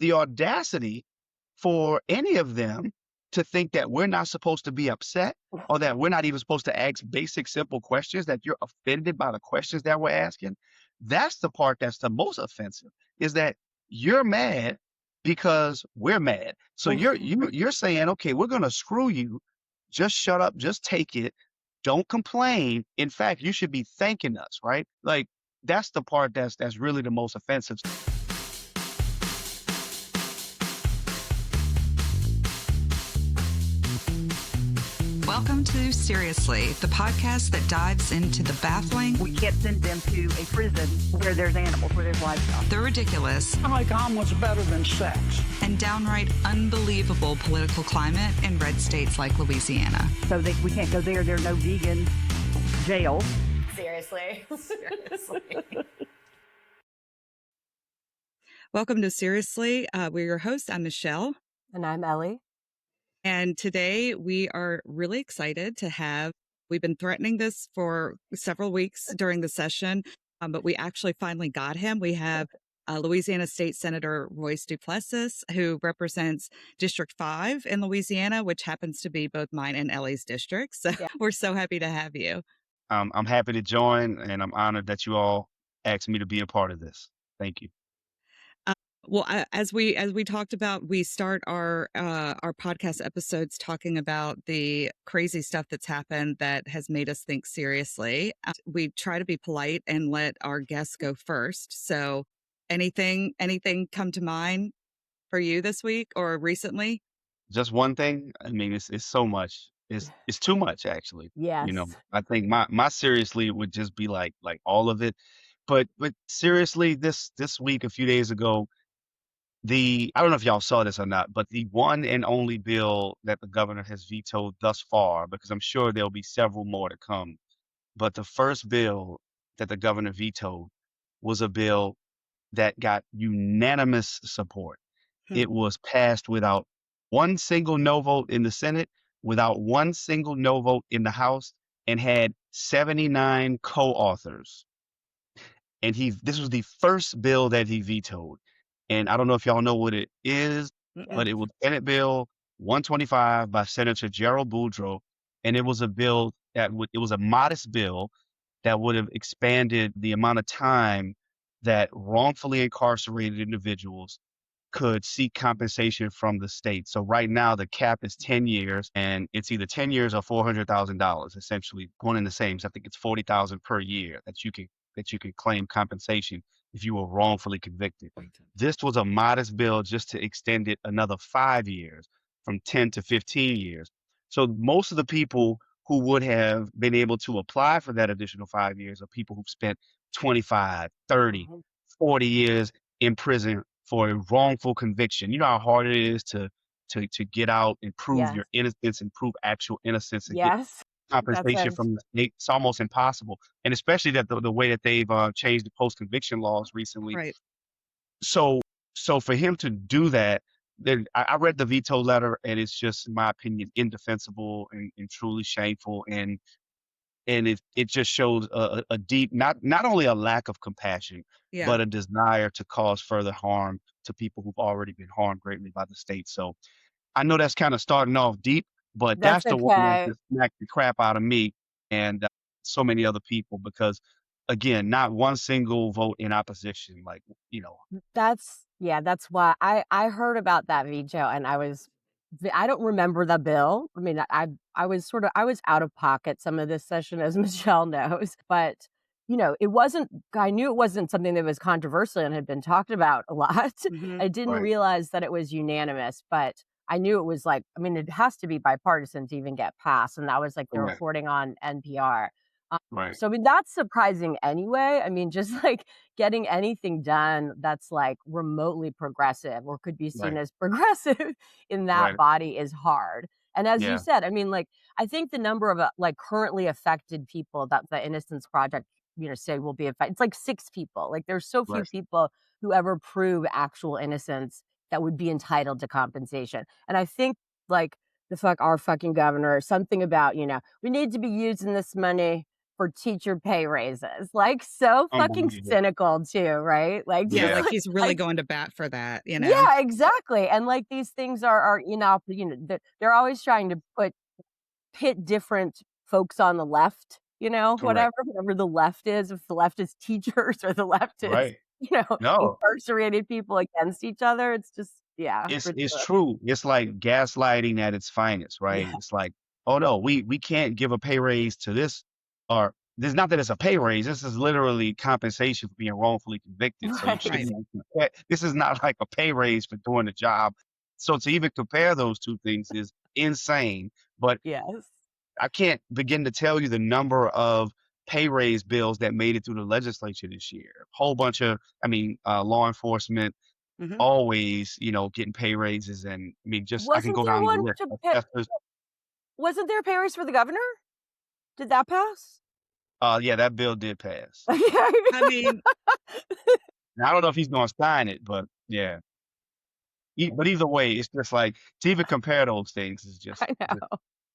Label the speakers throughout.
Speaker 1: the audacity for any of them to think that we're not supposed to be upset or that we're not even supposed to ask basic, simple questions, that you're offended by the questions that we're asking. That's the part that's the most offensive, is that you're mad because we're mad. So you're saying, okay, we're gonna screw you. Just shut up, just take it. Don't complain. In fact, you should be thanking us, right? Like that's the part that's really the most offensive.
Speaker 2: Welcome to Seriously, the podcast that dives into the baffling,
Speaker 3: We can't send them to a prison where there's animals, where there's livestock.
Speaker 2: the ridiculous,
Speaker 4: Like omelets better than sex.
Speaker 2: and downright unbelievable political climate in red states like Louisiana.
Speaker 3: So we can't go there. There's no vegan jail.
Speaker 5: Seriously. Seriously.
Speaker 2: Welcome to Seriously. We're your hosts. I'm Michelle.
Speaker 5: And I'm Ellie.
Speaker 2: And today we are really excited to have, we've been threatening this for several weeks during the session, but we actually finally got him. We have Louisiana State Senator Royce Duplessis, who represents District 5 in Louisiana, which happens to be both mine and Ellie's district. So we're so happy to have you.
Speaker 1: I'm happy to join, and I'm honored that you all asked me to be a part of this. Thank you.
Speaker 2: Well, as we talked about, we start our podcast episodes talking about the crazy stuff that's happened that has made us think seriously. We try to be polite and let our guests go first. So, anything come to mind for you this week or recently?
Speaker 1: Just one thing. I mean, it's so much. It's too much, actually.
Speaker 5: Yes.
Speaker 1: You know, I think my seriously would just be like all of it. But seriously, this week, a few days ago, I don't know if y'all saw this or not, but the one and only bill that the governor has vetoed thus far, because I'm sure there'll be several more to come, but the first bill that the governor vetoed was a bill that got unanimous support. It was passed without one single no vote in the Senate, without one single no vote in the House, and had 79 co-authors. And this was the first bill that he vetoed. And I don't know if y'all know what it is, but it was Senate Bill 125 by Senator Gerald Boudreaux. And it was a bill it was a modest bill that would have expanded the amount of time that wrongfully incarcerated individuals could seek compensation from the state. So right now the cap is 10 years, and it's either 10 years or $400,000, essentially one and the same. So I think it's $40,000 per year that you can claim compensation if you were wrongfully convicted. This was a modest bill just to extend it another 5 years, from 10 to 15 years. So most of the people who would have been able to apply for that additional 5 years are people who've spent 25, 30, 40 years in prison for a wrongful conviction. You know how hard it is to get out and prove your innocence and prove actual innocence and get compensation from the state. It's almost impossible. And especially that the way that they've changed the post-conviction laws recently.
Speaker 2: Right.
Speaker 1: So for him to do that, then I read the veto letter, and it's just, in my opinion, indefensible and truly shameful. And it just shows a deep, not only a lack of compassion, but a desire to cause further harm to people who've already been harmed greatly by the state. So I know that's kind of starting off deep, but that's the one that just smacked the crap out of me and so many other people, because again, not one single vote in opposition. Like,
Speaker 5: That's why I heard about that veto, and I don't remember the bill. I mean, I was out of pocket some of this session, as Michelle knows, but I knew it wasn't something that was controversial and had been talked about a lot. I didn't realize that it was unanimous, but I knew it was it has to be bipartisan to even get passed. And that was like the reporting on NPR. So, that's surprising anyway. I mean, just like getting anything done that's like remotely progressive or could be seen as progressive in that body is hard. And as you said, I mean, I think the number of currently affected people that the Innocence Project, say will be affected, it's like 6 people. Like there's so few people who ever prove actual innocence that would be entitled to compensation. And I think our fucking governor, something about, we need to be using this money for teacher pay raises. Like, so fucking
Speaker 1: Unbelievable.
Speaker 5: cynical too, right? Like,
Speaker 2: Yeah,
Speaker 5: just
Speaker 1: Yeah.
Speaker 2: like he's really
Speaker 5: like
Speaker 2: going to bat for that, you know?
Speaker 5: yeah, exactly. And like these things are they're always trying to pit different folks on the left,
Speaker 1: Correct.
Speaker 5: whatever the left is, if the left is teachers or the left is,
Speaker 1: Right. No.
Speaker 5: incarcerated people against each other. It's just, yeah,
Speaker 1: It's
Speaker 5: ridiculous.
Speaker 1: true. It's like gaslighting at its finest, right?
Speaker 5: Yeah,
Speaker 1: It's like, "Oh, no, we can't give a pay raise to this," or this not that it's a pay raise, this is literally compensation for being wrongfully convicted, so you
Speaker 5: right.
Speaker 2: Right.
Speaker 1: shouldn't even compare this is not like a pay raise for doing the job. So to even compare those 2 things is insane, but
Speaker 5: Yes.
Speaker 1: I can't begin to tell you the number of pay raise bills that made it through the legislature this year. Whole bunch of law enforcement
Speaker 2: Mhm.
Speaker 1: always, getting pay raises, and I mean, just I can
Speaker 5: Wasn't
Speaker 1: go
Speaker 5: there
Speaker 1: down the
Speaker 5: one
Speaker 1: list.
Speaker 5: to
Speaker 1: Assessors,
Speaker 5: wasn't there a pay raise for the governor? Did that pass?
Speaker 1: yeah, that bill did pass.
Speaker 2: I mean,
Speaker 1: Now, I don't know if he's gonna sign it, but yeah. But either way, it's just like to even compare those things is just
Speaker 5: I know.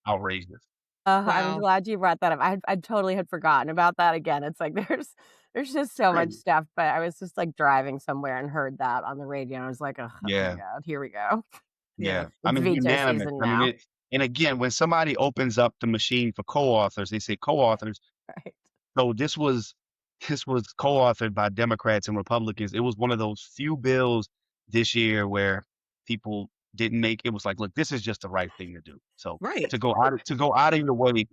Speaker 1: outrageous.
Speaker 5: I'm
Speaker 2: wow.
Speaker 5: glad you brought that up. I totally had forgotten about that again. It's like there's just so much
Speaker 1: Crazy.
Speaker 5: stuff, but I was just like driving somewhere and heard that on the radio, and I was like, "Oh my
Speaker 1: Yeah,
Speaker 5: god, here we go."
Speaker 2: Yeah.
Speaker 1: yeah. I
Speaker 5: It's
Speaker 1: mean,
Speaker 5: veto
Speaker 1: unanimous.
Speaker 5: season
Speaker 1: I mean,
Speaker 5: now,
Speaker 1: and again, when somebody opens up the machine for co-authors, they say co-authors.
Speaker 5: right?
Speaker 1: So this was co-authored by Democrats and Republicans. It was one of those few bills this year where people didn't make it was like, look, this is just the right thing to do. So
Speaker 2: Right.
Speaker 1: to go out of your way,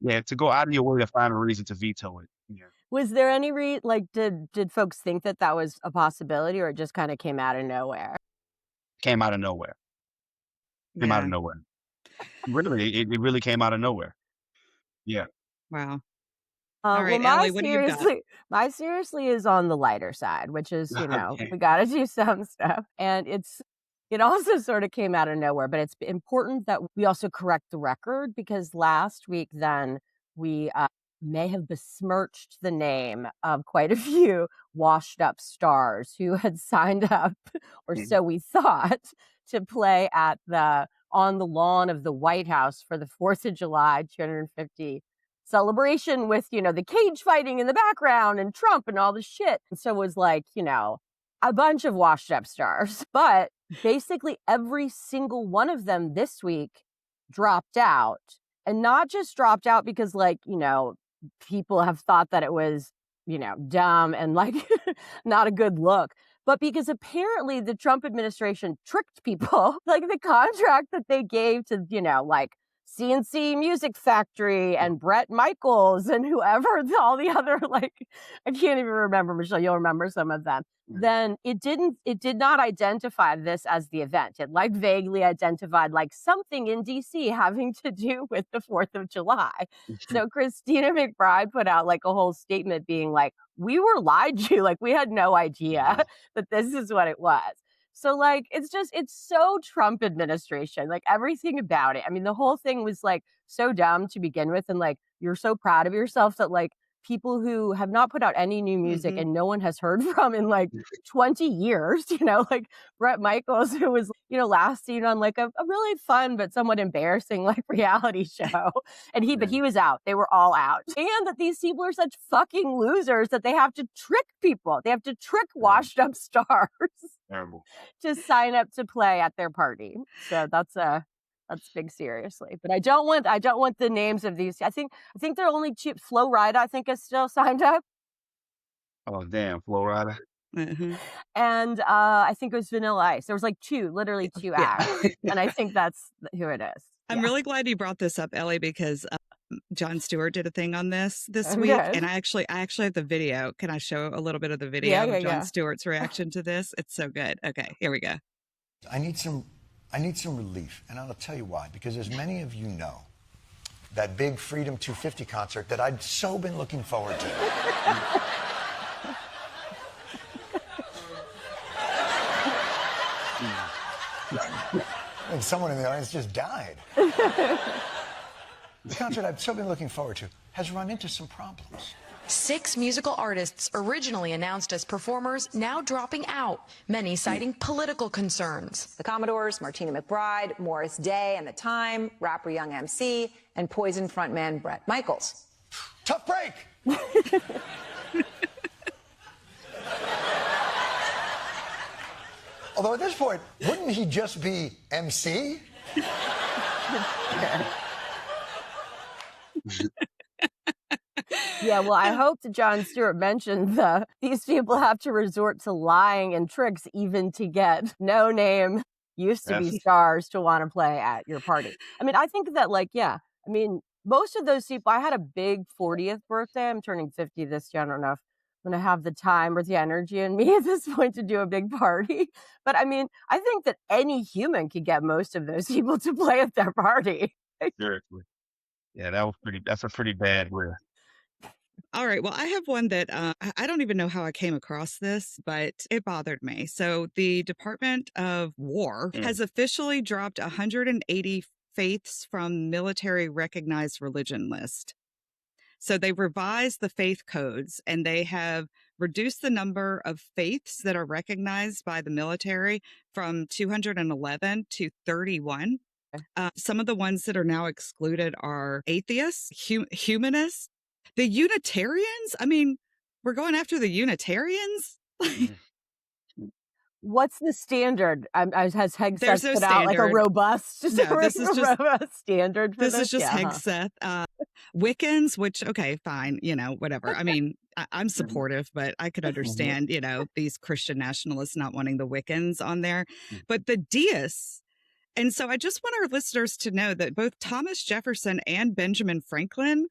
Speaker 1: yeah, to go out of your way to find a reason to veto it. Yeah,
Speaker 5: Was there any like did folks think that that was a possibility, or it just kind of came out of nowhere?
Speaker 1: came out of nowhere. Came out
Speaker 2: Yeah.
Speaker 1: of nowhere. Really, it really came out of nowhere. Yeah.
Speaker 2: Wow. All
Speaker 5: Well,
Speaker 2: right, Ellie, what do you got?
Speaker 5: my seriously is on the lighter side, which is,
Speaker 1: Okay.
Speaker 5: we got to do some stuff. And it also sort of came out of nowhere, but it's important that we also correct the record because last week then we may have besmirched the name of quite a few washed up stars who had signed up, or
Speaker 1: Mhm.
Speaker 5: so we thought, to play on the lawn of the White House for the 4th of July 250 celebration with, the cage fighting in the background and Trump and all the shit. And so it was like, a bunch of washed up stars. But basically every single one of them this week dropped out. And not just dropped out because, like, people have thought that it was, dumb and like not a good look, but because apparently the Trump administration tricked people. Like the contract that they gave to, like CNC Music Factory and Brett Michaels and whoever, all the other, like, I can't even remember, Michelle, you'll remember some of them. Then it did not identify this as the event. It like vaguely identified like something in DC having to do with the 4th of July. So Christina McBride put out like a whole statement being like, we were lied to, like we had no idea that this is what it was. So like it's so Trump administration, like everything about it. I mean, the whole thing was like so dumb to begin with, and like you're so proud of yourself that like people who have not put out any new music
Speaker 2: Mhm.
Speaker 5: and no one has heard from in like 20 years, like Brett Michaels, who was, last seen on like a really fun but somewhat embarrassing like reality show. But he was out. They were all out. And that these people are such fucking losers that they have to trick people. They have to trick washed up stars
Speaker 1: Terrible.
Speaker 5: to sign up to play at their party. So that's big seriously. But I don't want the names of these. I think there are only two. Flo Rida, I think, is still signed up.
Speaker 1: Oh, damn, Florida.
Speaker 2: Mhm.
Speaker 5: And I think it was Vanilla Ice. There was like literally two
Speaker 2: Yeah.
Speaker 5: acts. And I think that's who it is.
Speaker 2: I'm
Speaker 5: Yeah.
Speaker 2: really glad you brought this up, Ellie, because Jon Stewart did a thing on this
Speaker 5: Oh,
Speaker 2: week,
Speaker 5: good.
Speaker 2: and I actually have the video. Can I show a little bit of the video
Speaker 5: Yeah,
Speaker 2: of Jon
Speaker 5: yeah.
Speaker 2: Stewart's reaction to this? It's so good. Okay, here we go.
Speaker 6: I need some relief, and I'll tell you why. Because as many of you know, that big Freedom 250 concert that I'd so been looking forward to. And someone in the audience just died. The concert I've so been looking forward to has run into some problems.
Speaker 7: 6 musical artists originally announced as performers now dropping out, many citing political concerns.
Speaker 8: The Commodores, Martina McBride, Morris Day and The Time, rapper Young MC, and Poison frontman Brett Michaels.
Speaker 6: Tough break. Although at this point, wouldn't he just be MC?
Speaker 5: Yeah, well, I hope that Jon Stewart mentioned these people have to resort to lying and tricks even to get no-name, used to be
Speaker 1: That's
Speaker 5: stars to want to play at your party. I mean, I think that, like, yeah, I mean, most of those people, I had a big 40th birthday. I'm turning 50 this year. I don't know if I'm going to have the time or the energy in me at this point to do a big party. But I mean, I think that any human could get most of those people to play at their party.
Speaker 1: seriously. Yeah, that's a pretty bad word.
Speaker 2: All right. Well, I have one that I don't even know how I came across this, but it bothered me. So, the Department of War has officially dropped 180 faiths from military recognized religion list. So, they've revised the faith codes and they have reduced the number of faiths that are recognized by the military from 211 to 31. Some of the ones that are now excluded are atheists, humanists, the Unitarians. I mean, we're going after the Unitarians.
Speaker 5: What's the standard? Has
Speaker 2: There's
Speaker 5: Hegseth
Speaker 2: no
Speaker 5: put out like a
Speaker 2: standard.
Speaker 5: robust
Speaker 2: No, this is just
Speaker 5: robust standard for
Speaker 2: this
Speaker 5: this?
Speaker 2: is just
Speaker 5: Yeah, huh.
Speaker 2: Hegseth. Wiccans, which okay, fine, whatever. I mean, I'm supportive, but I could understand, these Christian nationalists not wanting the Wiccans on there, but the deists. And so I just want our listeners to know that both Thomas Jefferson and Benjamin Franklin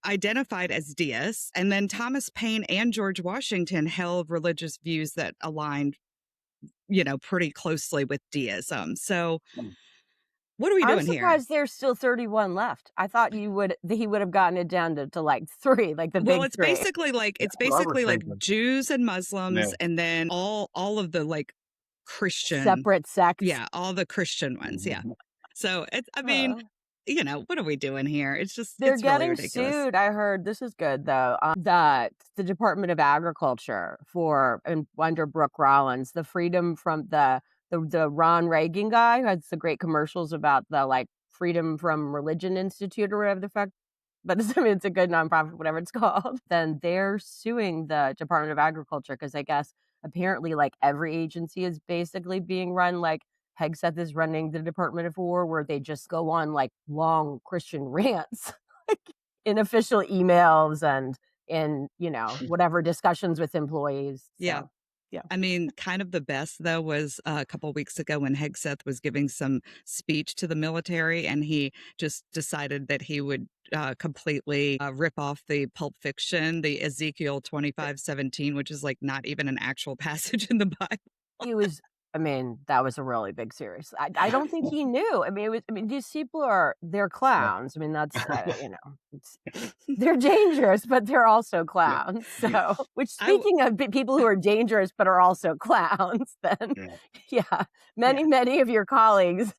Speaker 2: identified as deists, and then Thomas Paine and George Washington held religious views that aligned, pretty closely with deism. So what are we
Speaker 5: I'm
Speaker 2: doing here?
Speaker 5: surprised there's still 31 left. I thought he would have gotten it down to like 3, like the
Speaker 2: Well,
Speaker 5: big
Speaker 2: it's
Speaker 5: 3.
Speaker 2: basically like
Speaker 1: What I was thinking.
Speaker 2: Jews and Muslims,
Speaker 1: Yeah.
Speaker 2: and then all of the like Christian,
Speaker 5: Separate sects.
Speaker 2: yeah, all the Christian ones, yeah. So it's, I mean, what are we doing here? It's just
Speaker 5: They're
Speaker 2: it's really
Speaker 5: getting
Speaker 2: ridiculous.
Speaker 5: sued. I heard this is good though. That the Department of Agriculture and under Brooke Rollins, the freedom from the Ron Reagan guy who has the great commercials about the like Freedom from Religion Institute or whatever the fuck. But it's a good nonprofit, whatever it's called. Then they're suing the Department of Agriculture because I guess apparently like every agency is basically being run like Hegseth is running the Department of War, where they just go on like long Christian rants, like in official emails and in, whatever discussions with employees. So,
Speaker 2: Yeah.
Speaker 5: yeah.
Speaker 2: I mean, kind of the best though was a couple of weeks ago when Hegseth was giving some speech to the military, and he just decided that he would completely rip off the Pulp Fiction, the Ezekiel 25:17, which is like not even an actual passage in the Bible.
Speaker 5: That was a really big series. I don't think he knew. These people they're clowns. That's, they're dangerous, but they're also clowns. So, which speaking of people who are dangerous, but are also clowns, then many of your colleagues,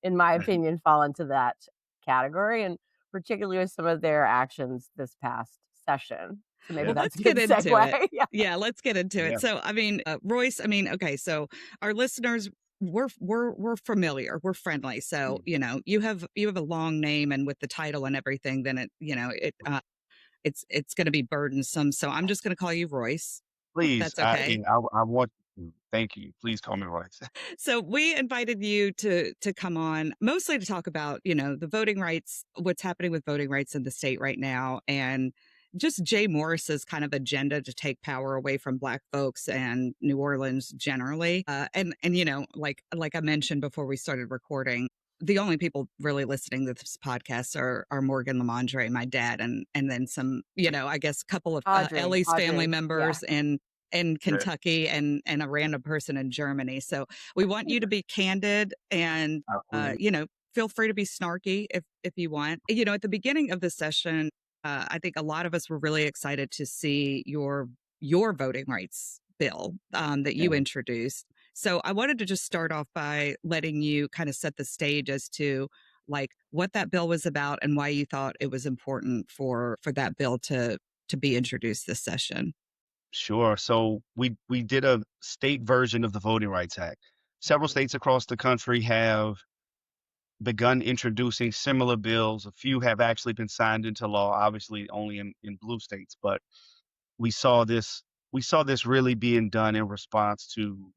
Speaker 5: in my opinion, fall into that category, and particularly with some of their actions this past session. So maybe that's a good segue.
Speaker 2: Yeah, let's get into it. So, I mean, Royce, okay, so our listeners, we're familiar, we're friendly. So, you have a long name, and with the title and everything, then it's going to be burdensome. So I'm just going to call you Royce.
Speaker 1: Please,
Speaker 2: That's okay.
Speaker 1: I want to. Thank you. Please call me Royce.
Speaker 2: So we invited you to come on mostly to talk about, the voting rights, what's happening with voting rights in the state right now, and just Jay Morris's kind of agenda to take power away from Black folks and New Orleans generally. And like I mentioned before we started recording, the only people really listening to this podcast are Morgan Lamondre, my dad, and then some, I guess a couple of Ellie's family members in Kentucky and a random person in Germany. So we want you to be candid and, feel free to be snarky if you want. At the beginning of the session, I think a lot of us were really excited to see your voting rights bill that you introduced. So I wanted to just start off by letting you kind of set the stage as to like what that bill was about and why you thought it was important for that bill to be introduced this session.
Speaker 1: Sure. So we did a state version of the Voting Rights Act. Several states across the country have begun introducing similar bills. A few have actually been signed into law, obviously only in blue states, but we saw this we saw this really being done in response to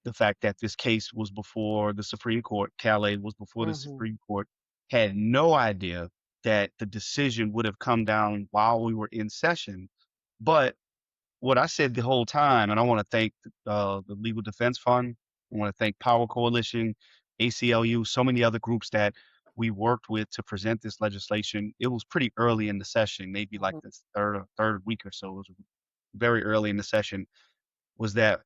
Speaker 1: the fact that this case was before the Supreme Court. Calais was before the
Speaker 5: Mhm.
Speaker 1: Supreme Court. Had no idea that the decision would have come down while we were in session. But what I said the whole time, and I want to thank the Legal Defense Fund. I want to thank Power Coalition, ACLU, so many other groups that we worked with to present this legislation. It was pretty early in the session, maybe like
Speaker 5: Mhm.
Speaker 1: the third week or so. It was very early in the session. Was that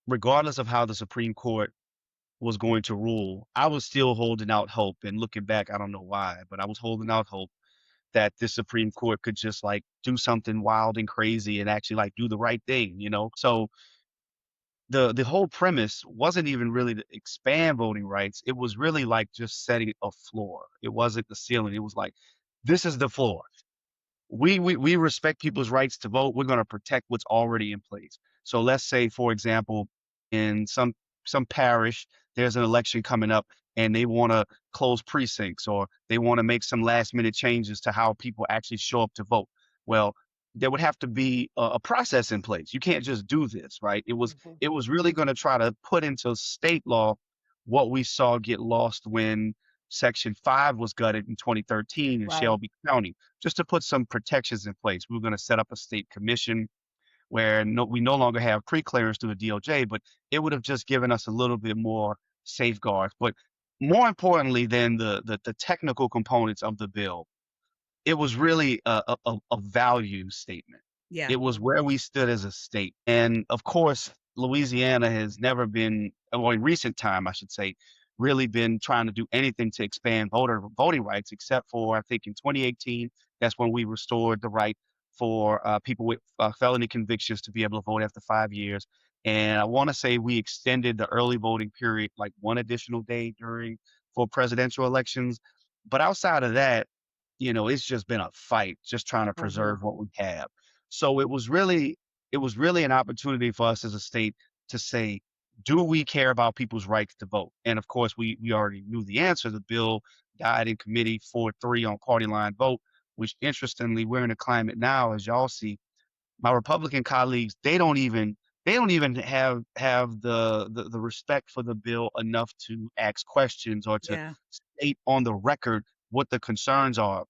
Speaker 1: regardless of how the Supreme Court was going to rule, I was still holding out hope. And looking back, I don't know why, but I was holding out hope that the Supreme Court could just like do something wild and crazy and actually like do the right thing, you know? So the whole premise wasn't even really to expand voting rights. It was really like just setting a floor. It wasn't the ceiling. It was like, this is the floor. We respect people's rights to vote. We're going to protect what's already in place. So let's say, for example, in some parish, there's an election coming up, and they want to close precincts, or they want to make some last minute changes to how people actually show up to vote. Well, there would have to be a process in place. You can't just do this, right?
Speaker 5: Mhm.
Speaker 1: It was really going to try to put into state law what we saw get lost when Section 5 was gutted in 2013 in
Speaker 5: Right.
Speaker 1: Shelby County, just to put some protections in place. We were going to set up a state commission where we no longer have pre-clearance through the DOJ, but it would have just given us a little bit more safeguards. But more importantly than the technical components of the bill, it was really a value statement.
Speaker 2: Yeah.
Speaker 1: It was where we stood as a state. And of course, Louisiana has never been, well, in recent time, I should say, really been trying to do anything to expand voting rights, except for, I think, in 2018, that's when we restored the right for people with felony convictions to be able to vote after 5 years. And I want to say we extended the early voting period like one additional day for presidential elections. But outside of that, it's just been a fight just trying to
Speaker 5: Mhm.
Speaker 1: preserve what we have. So it was really an opportunity for us as a state to say, do we care about people's rights to vote? And of course, we already knew the answer. The bill died in committee 4-3 on party line vote, which interestingly, we're in a climate now, as y'all see, my Republican colleagues, they don't even have the respect for the bill enough to ask questions or to
Speaker 2: Yeah.
Speaker 1: state on the record what the concerns are.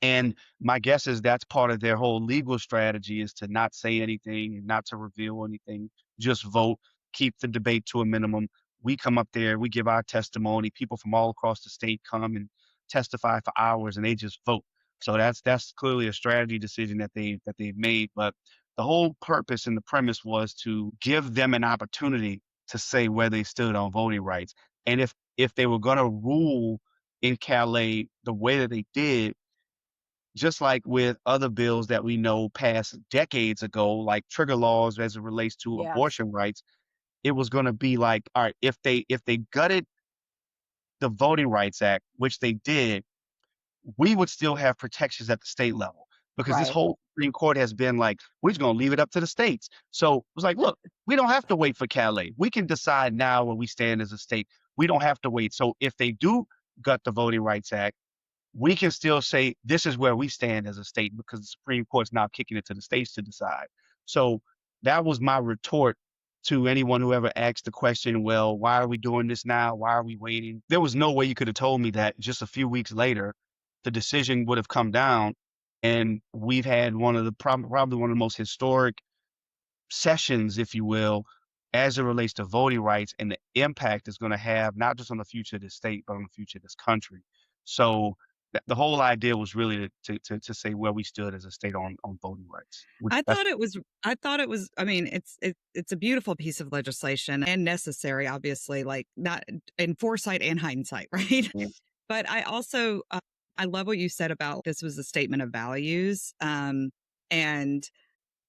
Speaker 1: And my guess is that's part of their whole legal strategy, is to not say anything, not to reveal anything, just vote, keep the debate to a minimum. We come up there, we give our testimony. People from all across the state come and testify for hours, and they just vote. So that's clearly a strategy decision that they've made. But the whole purpose and the premise was to give them an opportunity to say where they stood on voting rights. And if they were going to rule in Calais the way that they did, just like with other bills that we know passed decades ago, like trigger laws as it relates to
Speaker 5: Yes.
Speaker 1: abortion rights, it was going to be like, all right, if they gutted the Voting Rights Act, which they did, we would still have protections at the state level, because this
Speaker 5: Right.
Speaker 1: whole Supreme Court has been like, we're just going to leave it up to the states. So it was like, look, we don't have to wait for Calais. We can decide now where we stand as a state. We don't have to wait. So if they do gut the Voting Rights Act, we can still say this is where we stand as a state, because the Supreme Court's now kicking it to the states to decide. So that was my retort to anyone who ever asked the question, well, why are we doing this now? Why are we waiting? There was no way you could have told me that just a few weeks later, the decision would have come down, and we've had probably one of the most historic sessions, if you will, as it relates to voting rights and the impact it's going to have, not just on the future of this state, but on the future of this country. So the whole idea was really to say where we stood as a state on voting rights.
Speaker 2: I
Speaker 1: That's
Speaker 2: thought it was I mean, it's a beautiful piece of legislation and necessary, obviously, like not in foresight and hindsight, right?
Speaker 1: yeah,
Speaker 2: But I also I love what you said about this was a statement of values. And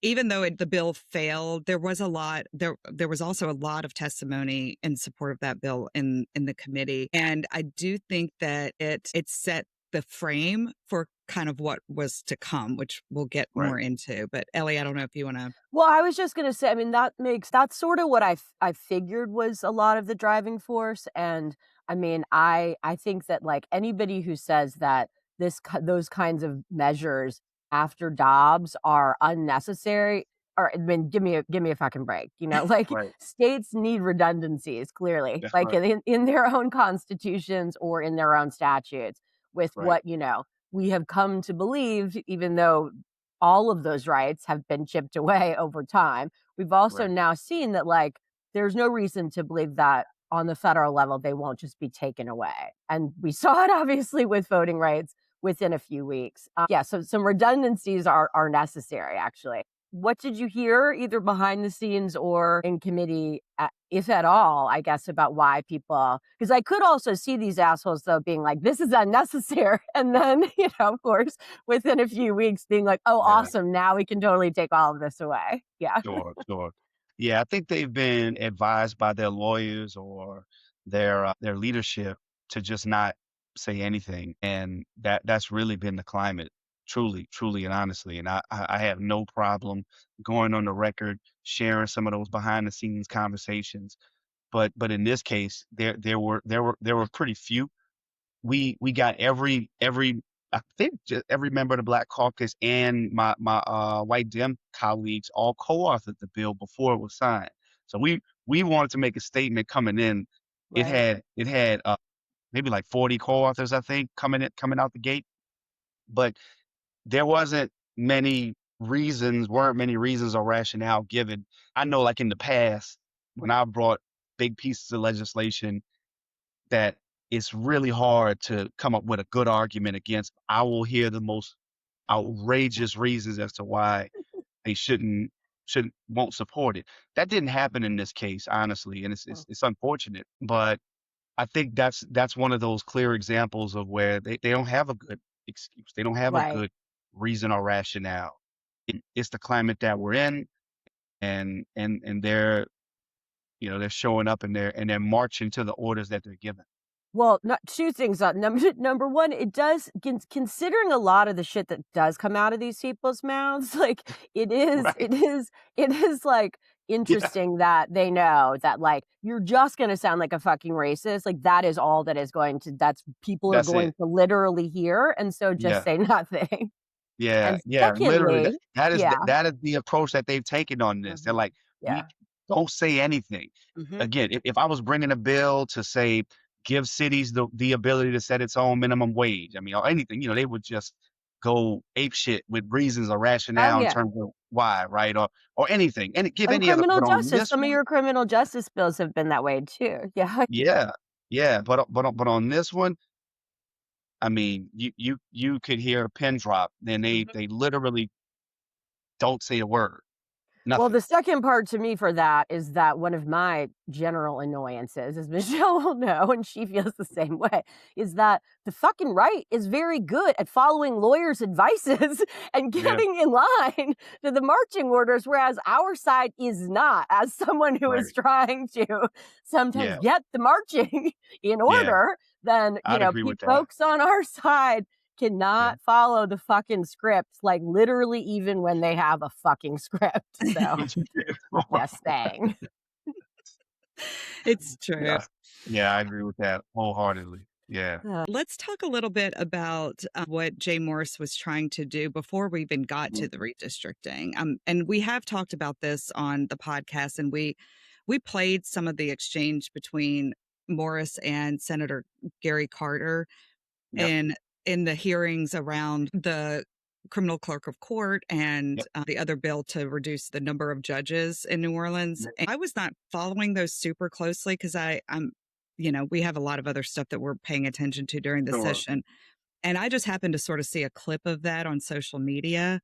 Speaker 2: even though the bill failed, there was also a lot of testimony in support of that bill in the committee. And I do think that it set the frame for kind of what was to come, which we'll get
Speaker 1: Right.
Speaker 2: more into. But Ellie, I don't know if you want to.
Speaker 5: Well, I was just gonna say, I mean, that's sort of what I figured was a lot of the driving force, and I mean, I think that like anybody who says that those kinds of measures after Dobbs are unnecessary, or I mean, give me a fucking break, you know, like
Speaker 1: Right.
Speaker 5: states need redundancies clearly,
Speaker 1: That's
Speaker 5: like
Speaker 1: right.
Speaker 5: in their own constitutions or in their own statutes, with
Speaker 1: Right.
Speaker 5: what we have come to believe, even though all of those rights have been chipped away over time. We've also
Speaker 1: Right.
Speaker 5: now seen that, like, there's no reason to believe that on the federal level, they won't just be taken away. And we saw it obviously with voting rights within a few weeks. Yeah, so some redundancies are necessary, actually. What did you hear, either behind the scenes or in committee, if at all, I guess, about why people? Because I could also see these assholes, though, being like, this is unnecessary. And then, of course, within a few weeks being like, oh,
Speaker 1: Yeah.
Speaker 5: awesome, now we can totally take all of this away. Yeah.
Speaker 1: Sure. Sure. Yeah, I think they've been advised by their lawyers or their leadership to just not say anything, and that's really been the climate, truly, truly, and honestly. And I have no problem going on the record, sharing some of those behind the scenes conversations. But in this case, there were pretty few. We got every I think just every member of the Black Caucus and my white Dem colleagues all co-authored the bill before it was signed. So we wanted to make a statement coming in. It
Speaker 5: Right.
Speaker 1: had maybe like 40 co-authors, I think, coming out the gate, but there weren't many reasons or rationale given. I know, like in the past, when I brought big pieces of legislation that it's really hard to come up with a good argument against. I will hear the most outrageous reasons as to why they won't support it. That didn't happen in this case, honestly, and it's unfortunate. But I think that's one of those clear examples of where they don't have a good excuse. They don't have a
Speaker 5: Right.
Speaker 1: good reason or rationale. It's the climate that we're in, and they're showing up and they're marching to the orders that they're given.
Speaker 5: Well, not two things. Number one, it does, considering a lot of the shit that does come out of these people's mouths, like it is,
Speaker 1: Right.
Speaker 5: it is, it is like
Speaker 1: Yeah.
Speaker 5: interesting that they know that like you're just going to sound like a fucking racist. Like that is all that is going to, that's people are
Speaker 1: That's
Speaker 5: going
Speaker 1: it.
Speaker 5: to literally hear. And so just
Speaker 1: Yeah.
Speaker 5: say nothing.
Speaker 1: Yeah,
Speaker 5: And
Speaker 1: yeah, literally,
Speaker 5: secondly, yeah,
Speaker 1: that is the approach that they've taken on this. They're
Speaker 5: mhm,
Speaker 1: like, "We
Speaker 5: yeah,
Speaker 1: don't say anything."
Speaker 5: hmm
Speaker 1: Again, if I was bringing a bill to say, give cities the ability to set its own minimum wage, I mean, or anything, they would just go apeshit with reasons or
Speaker 5: oh
Speaker 1: rationale in
Speaker 5: yeah.
Speaker 1: terms of why, right? Or anything, and give
Speaker 5: And
Speaker 1: any other,
Speaker 5: criminal
Speaker 1: but on
Speaker 5: justice.
Speaker 1: this
Speaker 5: Some of
Speaker 1: one,
Speaker 5: your criminal justice bills have been that way too. Yeah.
Speaker 1: yeah, yeah, but on this one, I mean, you could hear a pin drop, and they literally don't say a word,
Speaker 5: Well,
Speaker 1: nothing.
Speaker 5: the second part to me for that is that one of my general annoyances, as Michelle will know, and she feels the same way, is that the fucking right is very good at following lawyers' advices and
Speaker 1: Yeah,
Speaker 5: getting in line to the marching orders, whereas our side is not. As someone who is
Speaker 1: right.
Speaker 5: trying to sometimes
Speaker 1: Yeah,
Speaker 5: get the marching in
Speaker 1: yeah.
Speaker 5: order, then,
Speaker 1: I'd agree with that.
Speaker 5: folks on our side
Speaker 1: Yeah.
Speaker 5: cannot follow the fucking script, like literally even when they have a fucking script. So just saying.
Speaker 2: It's true.
Speaker 1: Yeah. Yeah, I agree with that wholeheartedly. Yeah.
Speaker 2: Let's talk a little bit about what Jay Morris was trying to do before we even got
Speaker 1: Mhm.
Speaker 2: to the redistricting. And we have talked about this on the podcast, and we played some of the exchange between Morris and Senator Gary Carter
Speaker 1: Yep.
Speaker 2: in the hearings around the criminal clerk of court and
Speaker 1: Yep.
Speaker 2: the other bill to reduce the number of judges in New Orleans.
Speaker 1: Yep.
Speaker 2: And I was not following those super closely because I'm, we have a lot of other stuff that we're paying attention to during the
Speaker 1: Sure.
Speaker 2: session. And I just happened to sort of see a clip of that on social media.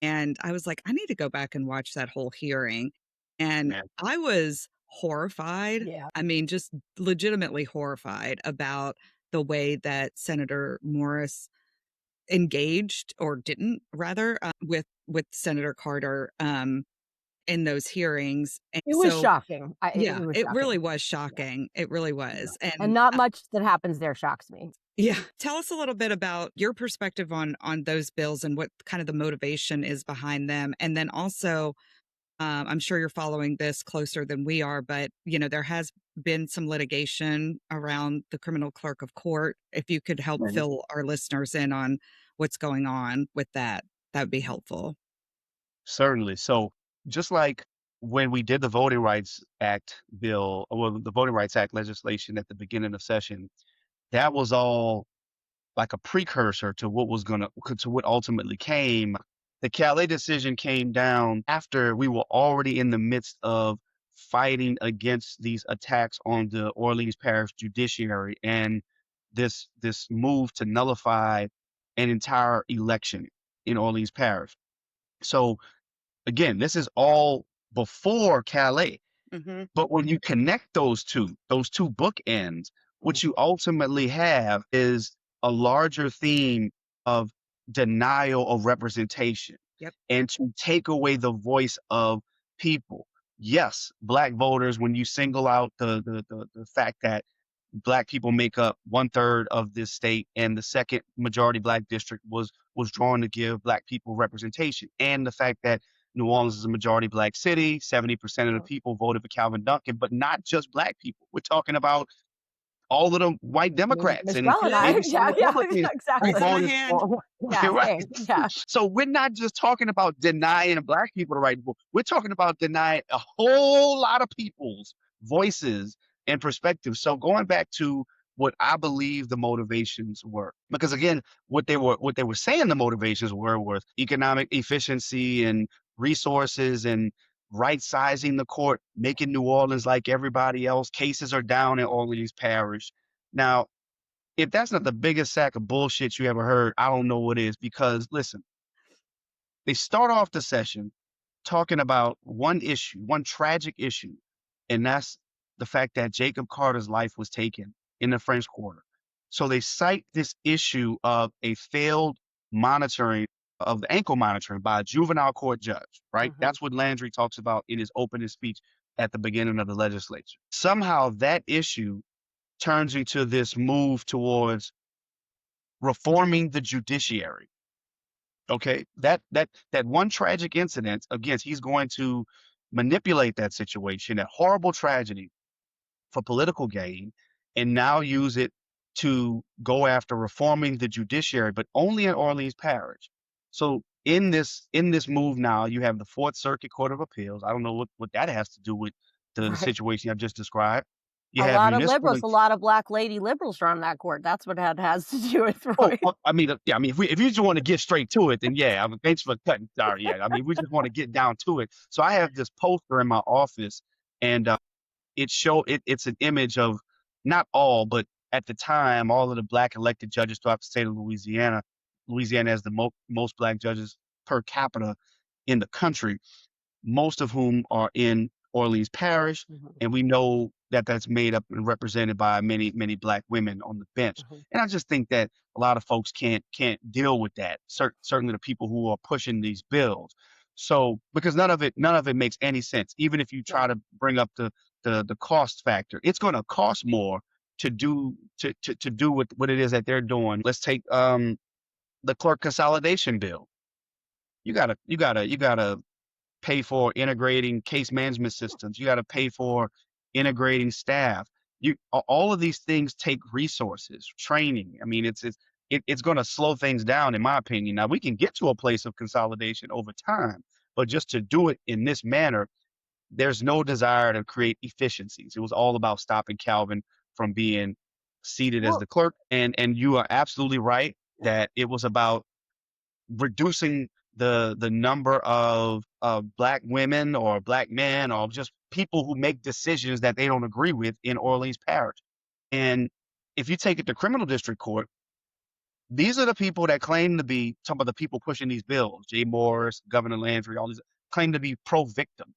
Speaker 2: And I was like, I need to go back and watch that whole hearing. And
Speaker 1: Yeah.
Speaker 2: I was horrified.
Speaker 5: Yeah.
Speaker 2: I mean, just legitimately horrified about the way that Senator Morris engaged or didn't rather with Senator Carter. in those hearings. And
Speaker 5: It was
Speaker 2: so,
Speaker 5: shocking.
Speaker 2: yeah,
Speaker 5: It was
Speaker 2: it really
Speaker 5: shocking.
Speaker 2: was
Speaker 5: Yeah,
Speaker 2: shocking. It really
Speaker 5: yeah.
Speaker 2: was.
Speaker 5: And
Speaker 2: And
Speaker 5: not much that happens there shocks me.
Speaker 2: yeah, tell us a little bit about your perspective on those bills and what kind of the motivation is behind them. And then also, I'm sure you're following this closer than we are, but there has been some litigation around the criminal clerk of court. If you could help
Speaker 1: Mhm.
Speaker 2: fill our listeners in on what's going on with that, that would be helpful.
Speaker 1: Certainly. So just like when we did the Voting Rights Act bill, well, the Voting Rights Act legislation at the beginning of session, that was all like a precursor to what was gonna to what ultimately came. The Calais decision came down after we were already in the midst of fighting against these attacks on the Orleans Parish judiciary and this move to nullify an entire election in Orleans Parish. So again, this is all before Calais.
Speaker 2: Hmm.
Speaker 1: But when you connect those two bookends, what
Speaker 5: Mhm.
Speaker 1: you ultimately have is a larger theme of denial of representation
Speaker 2: Yep.
Speaker 1: and to take away the voice of people. Yes, black voters, when you single out the fact that black people make up 1/3 of this state and the second majority black district was drawn to give black people representation, and the fact that New Orleans is a majority black city, 70% of the
Speaker 5: Sure.
Speaker 1: people voted for Calvin Duncan, but not just black people. We're talking about all of the white
Speaker 5: I mean,
Speaker 1: Democrats and
Speaker 5: Michelle and I,
Speaker 1: maybe some
Speaker 5: yeah, yeah,
Speaker 1: Republicans who
Speaker 2: Raise
Speaker 5: exactly.
Speaker 2: my
Speaker 1: voted
Speaker 2: hand.
Speaker 1: for
Speaker 5: Yeah,
Speaker 1: right.
Speaker 5: same. Yeah,
Speaker 1: So we're not just talking about denying black people the right to vote. We're talking about denying a whole lot of people's voices and perspectives. So going back to what I believe the motivations were, because again, what they were saying the motivations were was economic efficiency and resources and right sizing the court, making New Orleans like everybody else. Cases are down in Orleans Parish. Now, if that's not the biggest sack of bullshit you ever heard, I don't know what is. Because listen, they start off the session talking about one issue, one tragic issue, and that's the fact that Jacob Carter's life was taken in the French Quarter. So they cite this issue of a failed monitoring of the ankle monitoring by a juvenile court judge, right?
Speaker 5: hmm
Speaker 1: That's what Landry talks about in his opening speech at the beginning of the legislature. Somehow that issue turns into this move towards reforming the judiciary. Okay, that one tragic incident, again, he's going to manipulate that situation, that horrible tragedy, for political gain, and now use it to go after reforming the judiciary, but only in Orleans Parish. So in this move now, you have the Fourth Circuit Court of Appeals. I don't know what that has to do with the
Speaker 5: right.
Speaker 1: situation I've just described. You
Speaker 5: A
Speaker 1: have
Speaker 5: lot of
Speaker 1: municipal.
Speaker 5: liberals, a lot of black lady liberals are on that court. That's what that has to do with
Speaker 1: Oh,
Speaker 5: Roy.
Speaker 1: well, I mean, yeah, I mean, if you just want to get straight to it, then yeah, I mean, thanks for cutting. Sorry, yeah, I mean, we just want to get down to it. So I have this poster in my office, and it's an image of not all, but at the time, all of the black elected judges throughout the state of Louisiana. Louisiana has the most black judges per capita in the country, most of whom are in Orleans Parish,
Speaker 5: Mhm,
Speaker 1: and we know that that's made up and represented by many, many black women on the bench.
Speaker 5: mhm.
Speaker 1: And I just think that a lot of folks can't deal with that. Certainly the people who are pushing these bills. So because none of it makes any sense. Even if you try
Speaker 5: Right.
Speaker 1: to bring up the cost factor, it's going to cost more to do what it is that they're doing. Let's take the clerk consolidation bill. You gotta pay for integrating case management systems. You got to pay for integrating staff. All of these things take resources, training. I mean, it's going to slow things down, in my opinion. Now we can get to a place of consolidation over time, but just to do it in this manner, there's no desire to create efficiencies. It was all about stopping Calvin from being seated as
Speaker 5: Well,
Speaker 1: the clerk, and you are absolutely right that it was about reducing the number of black women or black men or just people who make decisions that they don't agree with in Orleans Parish. And if you take it to criminal district court, these are the people that claim to be some of the people pushing these bills. Jay Morris, Governor Landry, all these claim to be pro-victim.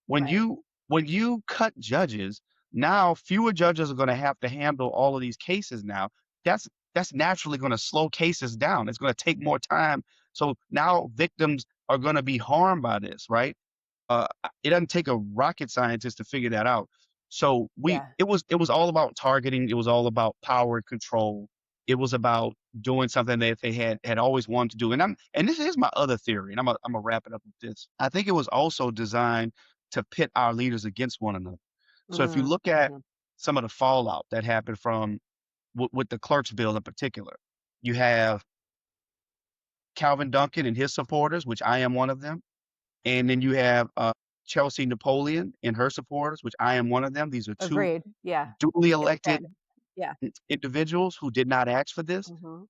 Speaker 1: When
Speaker 5: right.
Speaker 1: you cut judges, now fewer judges are going to have to handle all of these cases now. That's naturally going to slow cases down. It's going to take more time. So now victims are going to be harmed by this, right? it doesn't take a rocket scientist to figure that out. So
Speaker 5: Yeah.
Speaker 1: it was all about targeting. It was all about power and control. It was about doing something that they had always wanted to do. And this is my other theory, and I'm gonna wrap it up with this. I think it was also designed to pit our leaders against one another. So if you
Speaker 5: Mm,
Speaker 1: look at
Speaker 5: mhm.
Speaker 1: some of the fallout that happened from with the clerks bill in particular, you have Calvin Duncan and his supporters, which I am one of them. And then you have Chelsea Napoleon and her supporters, which I am one of them. These are two
Speaker 5: Agreed. Yeah.
Speaker 1: duly
Speaker 5: Yeah.
Speaker 1: elected
Speaker 5: Same. Yeah.
Speaker 1: individuals who did not ask for this.
Speaker 5: Mhm.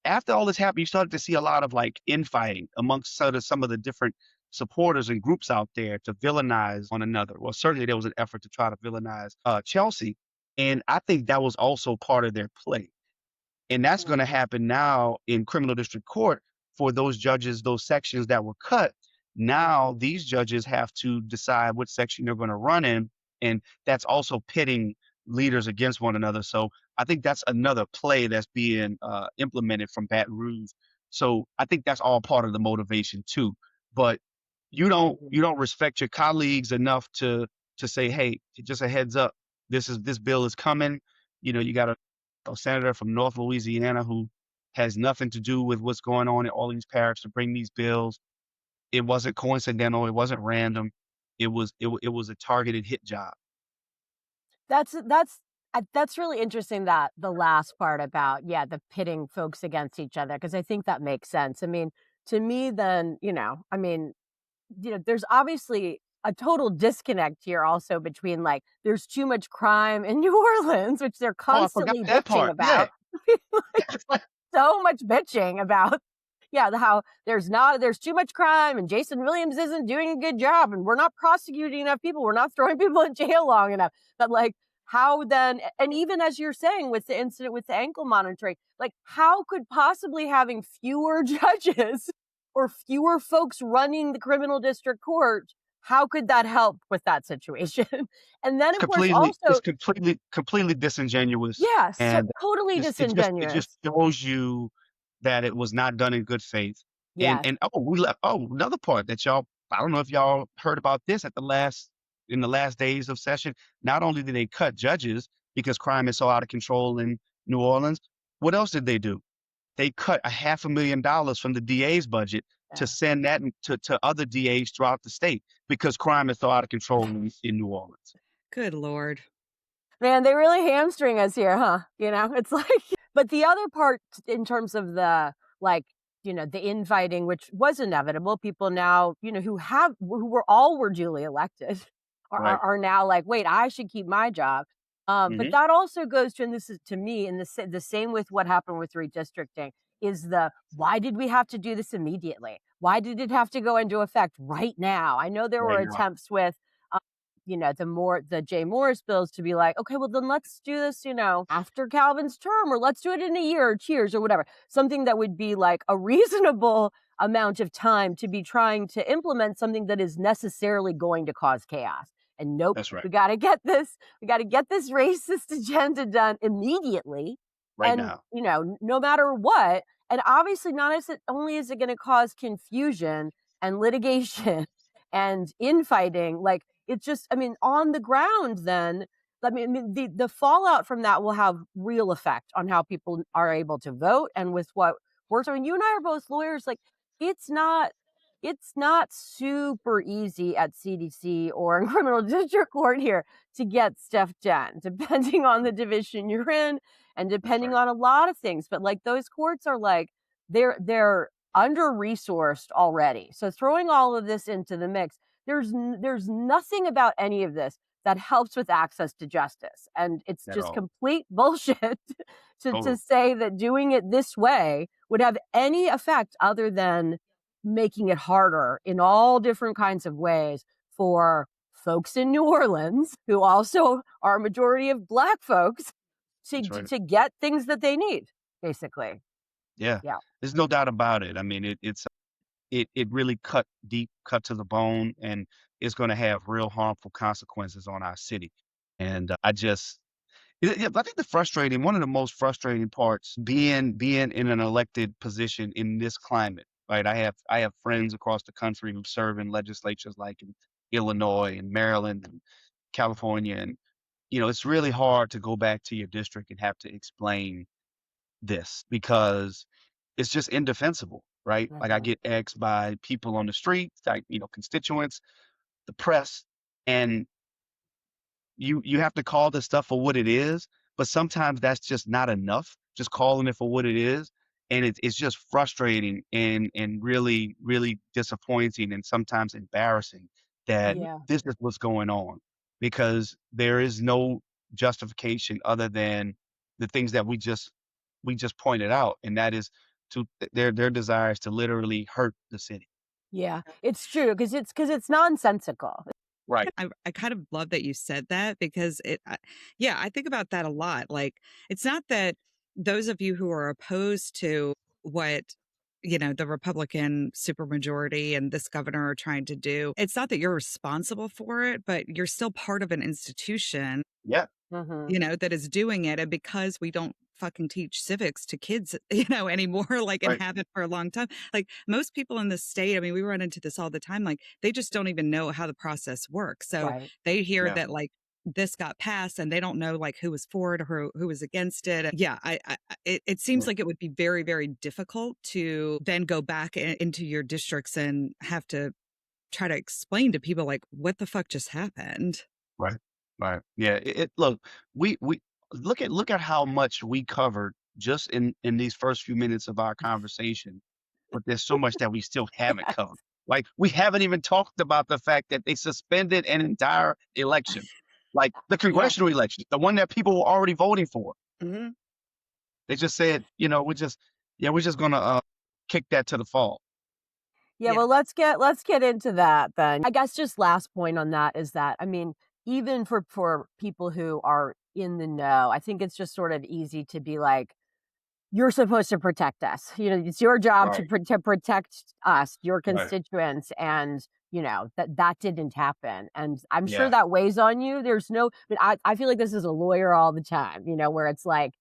Speaker 1: After all this happened, you started to see a lot of like infighting amongst some of the different supporters and groups out there to villainize one another. Well, certainly there was an effort to try to villainize Chelsea, and I think that was also part of their play. And that's going to
Speaker 5: Mhm.
Speaker 1: happen now in criminal district court for those judges, those sections that were cut. Now these judges have to decide what section they're going to run in. And that's also pitting leaders against one another. So I think that's another play that's being implemented from Baton Rouge. So I think that's all part of the motivation too. But
Speaker 5: Mhm.
Speaker 1: you don't respect your colleagues enough to say, hey, just a heads up, this bill is coming. You got a senator from North Louisiana who has nothing to do with what's going on in all these parishes to bring these bills. It wasn't coincidental. It wasn't random. It was a targeted hit job.
Speaker 5: That's really interesting, that the last part about, yeah, the pitting folks against each other, because I think that makes sense. I mean, to me then, I mean, there's obviously a total disconnect here also between, like, there's too much crime in New Orleans, which they're
Speaker 1: Oh, I forgot
Speaker 5: constantly
Speaker 1: that
Speaker 5: bitching
Speaker 1: part. Yeah.
Speaker 5: about.
Speaker 1: It's like,
Speaker 5: So much bitching about, yeah, how there's too much crime and Jason Williams isn't doing a good job and we're not prosecuting enough people, we're not throwing people in jail long enough. But like, how then, and even as you're saying with the incident with the ankle monitoring, like, how could possibly having fewer judges or fewer folks running the criminal district court, how could that help with that situation? And then
Speaker 1: it's
Speaker 5: of course
Speaker 1: completely it's
Speaker 5: also,
Speaker 1: completely disingenuous,
Speaker 5: yeah, so
Speaker 1: and
Speaker 5: totally
Speaker 1: it just
Speaker 5: disingenuous.
Speaker 1: shows you that it was not done in good faith. And
Speaker 5: Yes.
Speaker 1: and oh, we left another part that y'all, I don't know if y'all heard about this in the last days of session. Not only did they cut judges because crime is so out of control in New Orleans, what else did they do? They cut $500,000 from the DA's budget to
Speaker 5: Yeah.
Speaker 1: send that to other DAs throughout the state because crime is so out of control in New Orleans.
Speaker 2: Good Lord.
Speaker 5: Man, they really hamstring us here, huh? It's like, but the other part in terms of the, like, the infighting, which was inevitable, people now, who were duly elected
Speaker 1: Right.
Speaker 5: are now like, wait, I should keep my job. But
Speaker 1: Hmm.
Speaker 5: that also goes to, and this is to me, and the same with what happened with redistricting, is why did we have to do this immediately? Why did it have to go into effect right now? I know there were
Speaker 1: Right now.
Speaker 5: attempts with the Jay Morris bills to be like, okay, well then let's do this, after Calvin's term, or let's do it in a year or 2 years or whatever. Something that would be like a reasonable amount of time to be trying to implement something that is necessarily going to cause chaos. And nope,
Speaker 1: That's right.
Speaker 5: we got to get this racist agenda done immediately.
Speaker 1: Right
Speaker 5: And,
Speaker 1: now.
Speaker 5: no matter what. And obviously, not as it only is it going to cause confusion and litigation and infighting, like, it's just, I mean, on the ground then, I mean, the fallout from that will have real effect on how people are able to vote and with what works. I mean, you and I are both lawyers. Like, it's not it's not super easy at CDC or in criminal district court here to get stuff done, depending on the division you're in and
Speaker 1: That's
Speaker 5: depending
Speaker 1: right.
Speaker 5: on a lot of things. But like, those courts are like, they're under resourced already. So throwing all of this into the mix, there's nothing about any of this that helps with access to justice. And it's
Speaker 1: At
Speaker 5: just
Speaker 1: all.
Speaker 5: complete bullshit to
Speaker 1: Total.
Speaker 5: say that doing it this way would have any effect other than making it harder in all different kinds of ways for folks in New Orleans, who also are a majority of Black folks, to,
Speaker 1: That's
Speaker 5: to,
Speaker 1: right.
Speaker 5: to get things that they need, basically.
Speaker 1: Yeah.
Speaker 5: Yeah.
Speaker 1: There's no doubt about it. I mean, it really cut deep, cut to the bone, and it's going to have real harmful consequences on our city. And yeah, I think one of the most frustrating parts, being in an elected position in this climate, right? I have friends across the country who serve in legislatures like in Illinois and Maryland and California. And, it's really hard to go back to your district and have to explain this because it's just indefensible, right? Like I
Speaker 5: Mhm.
Speaker 1: get asked by people on the street, like, constituents, the press, and you have to call this stuff for what it is, but sometimes that's just not enough. Just calling it for what it is, and it's just frustrating and really really disappointing and sometimes embarrassing that
Speaker 5: Yeah.
Speaker 1: this is what's going on because there is no justification other than the things that we just pointed out, and that is their desires to literally hurt the city.
Speaker 5: Yeah. It's true because it's nonsensical.
Speaker 1: Right.
Speaker 2: I kind of love that you said that because yeah, I think about that a lot. Like, it's not that those of you who are opposed to what, the Republican supermajority and this governor are trying to do, it's not that you're responsible for it, but you're still part of an institution,
Speaker 1: Yeah.
Speaker 5: Mhm.
Speaker 2: that is doing it. And because we don't fucking teach civics to kids, anymore, like, and
Speaker 1: Right.
Speaker 2: have it for a long time. Like, most people in the state, I mean, we run into this all the time. Like, they just don't even know how the process works. So
Speaker 5: Right.
Speaker 2: they hear
Speaker 1: Yeah.
Speaker 2: that, like, this got passed and they don't know, like, who was for it or who was against it. And yeah, it seems
Speaker 1: Yeah.
Speaker 2: like it would be very, very difficult to then go back into your districts and have to try to explain to people, like, what the fuck just happened.
Speaker 1: Right. Right. Yeah. Look, we look at how much we covered just in these first few minutes of our conversation, but there's so much that we still haven't
Speaker 5: Yeah.
Speaker 1: covered. Like we haven't even talked about the fact that they suspended an entire election, like the
Speaker 5: Yeah.
Speaker 1: congressional election, the one that people were already voting for.
Speaker 2: Hmm.
Speaker 1: They just said, we're just gonna kick that to the fall.
Speaker 5: Yeah,
Speaker 2: Yeah.
Speaker 5: well, let's get into that then. I guess just last point on that is that I mean, even for people who are in the know, I think it's just sort of easy to be like, you're supposed to protect us. It's your job
Speaker 1: Right.
Speaker 5: to protect us, your
Speaker 1: Right.
Speaker 5: constituents, and that didn't happen. And I'm sure
Speaker 1: Yeah.
Speaker 5: that weighs on you. I feel like this is a lawyer all the time, where it's like,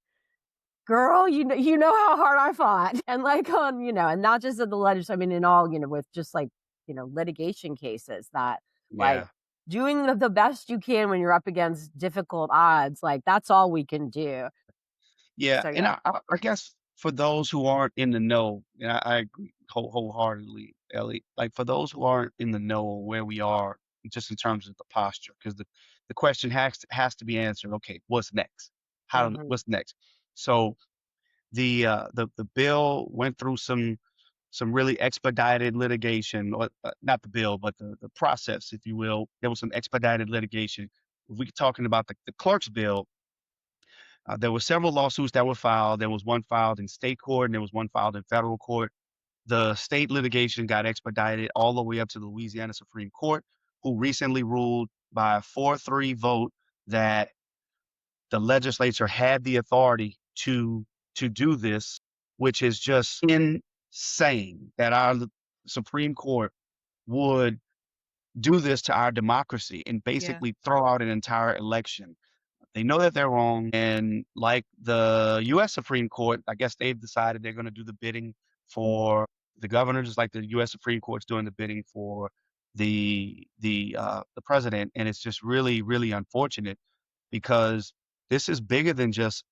Speaker 5: girl, you know how hard I fought. And like and not just at the legislature, I mean in all, with just like, litigation cases that like
Speaker 1: Yeah.
Speaker 5: doing the best you can when you're up against difficult odds, like that's all we can do.
Speaker 1: Yeah,
Speaker 5: So
Speaker 1: and
Speaker 5: yeah.
Speaker 1: I guess for those who aren't in the know, and I agree wholeheartedly, Ellie. Like for those who aren't in the know of where we are, just in terms of the posture, because the question has to be answered. Okay, what's next?
Speaker 5: Hmm.
Speaker 1: What's next? So the bill went through some really expedited litigation, or not the bill, but the process, if you will. There was some expedited litigation. If we're talking about the clerk's bill, there were several lawsuits that were filed. There was one filed in state court and there was one filed in federal court. The state litigation got expedited all the way up to the Louisiana Supreme Court, who recently ruled by a 4-3 vote that the legislature had the authority to do this, which is just insane that our Supreme Court would do this to our democracy and
Speaker 2: Yeah.
Speaker 1: basically throw out an entire election. They know that they're wrong, and like the U.S. Supreme Court, I guess they've decided they're going to do the bidding for the governor, just like the U.S. Supreme Court's doing the bidding for the president, and it's just really, really unfortunate because this is bigger than just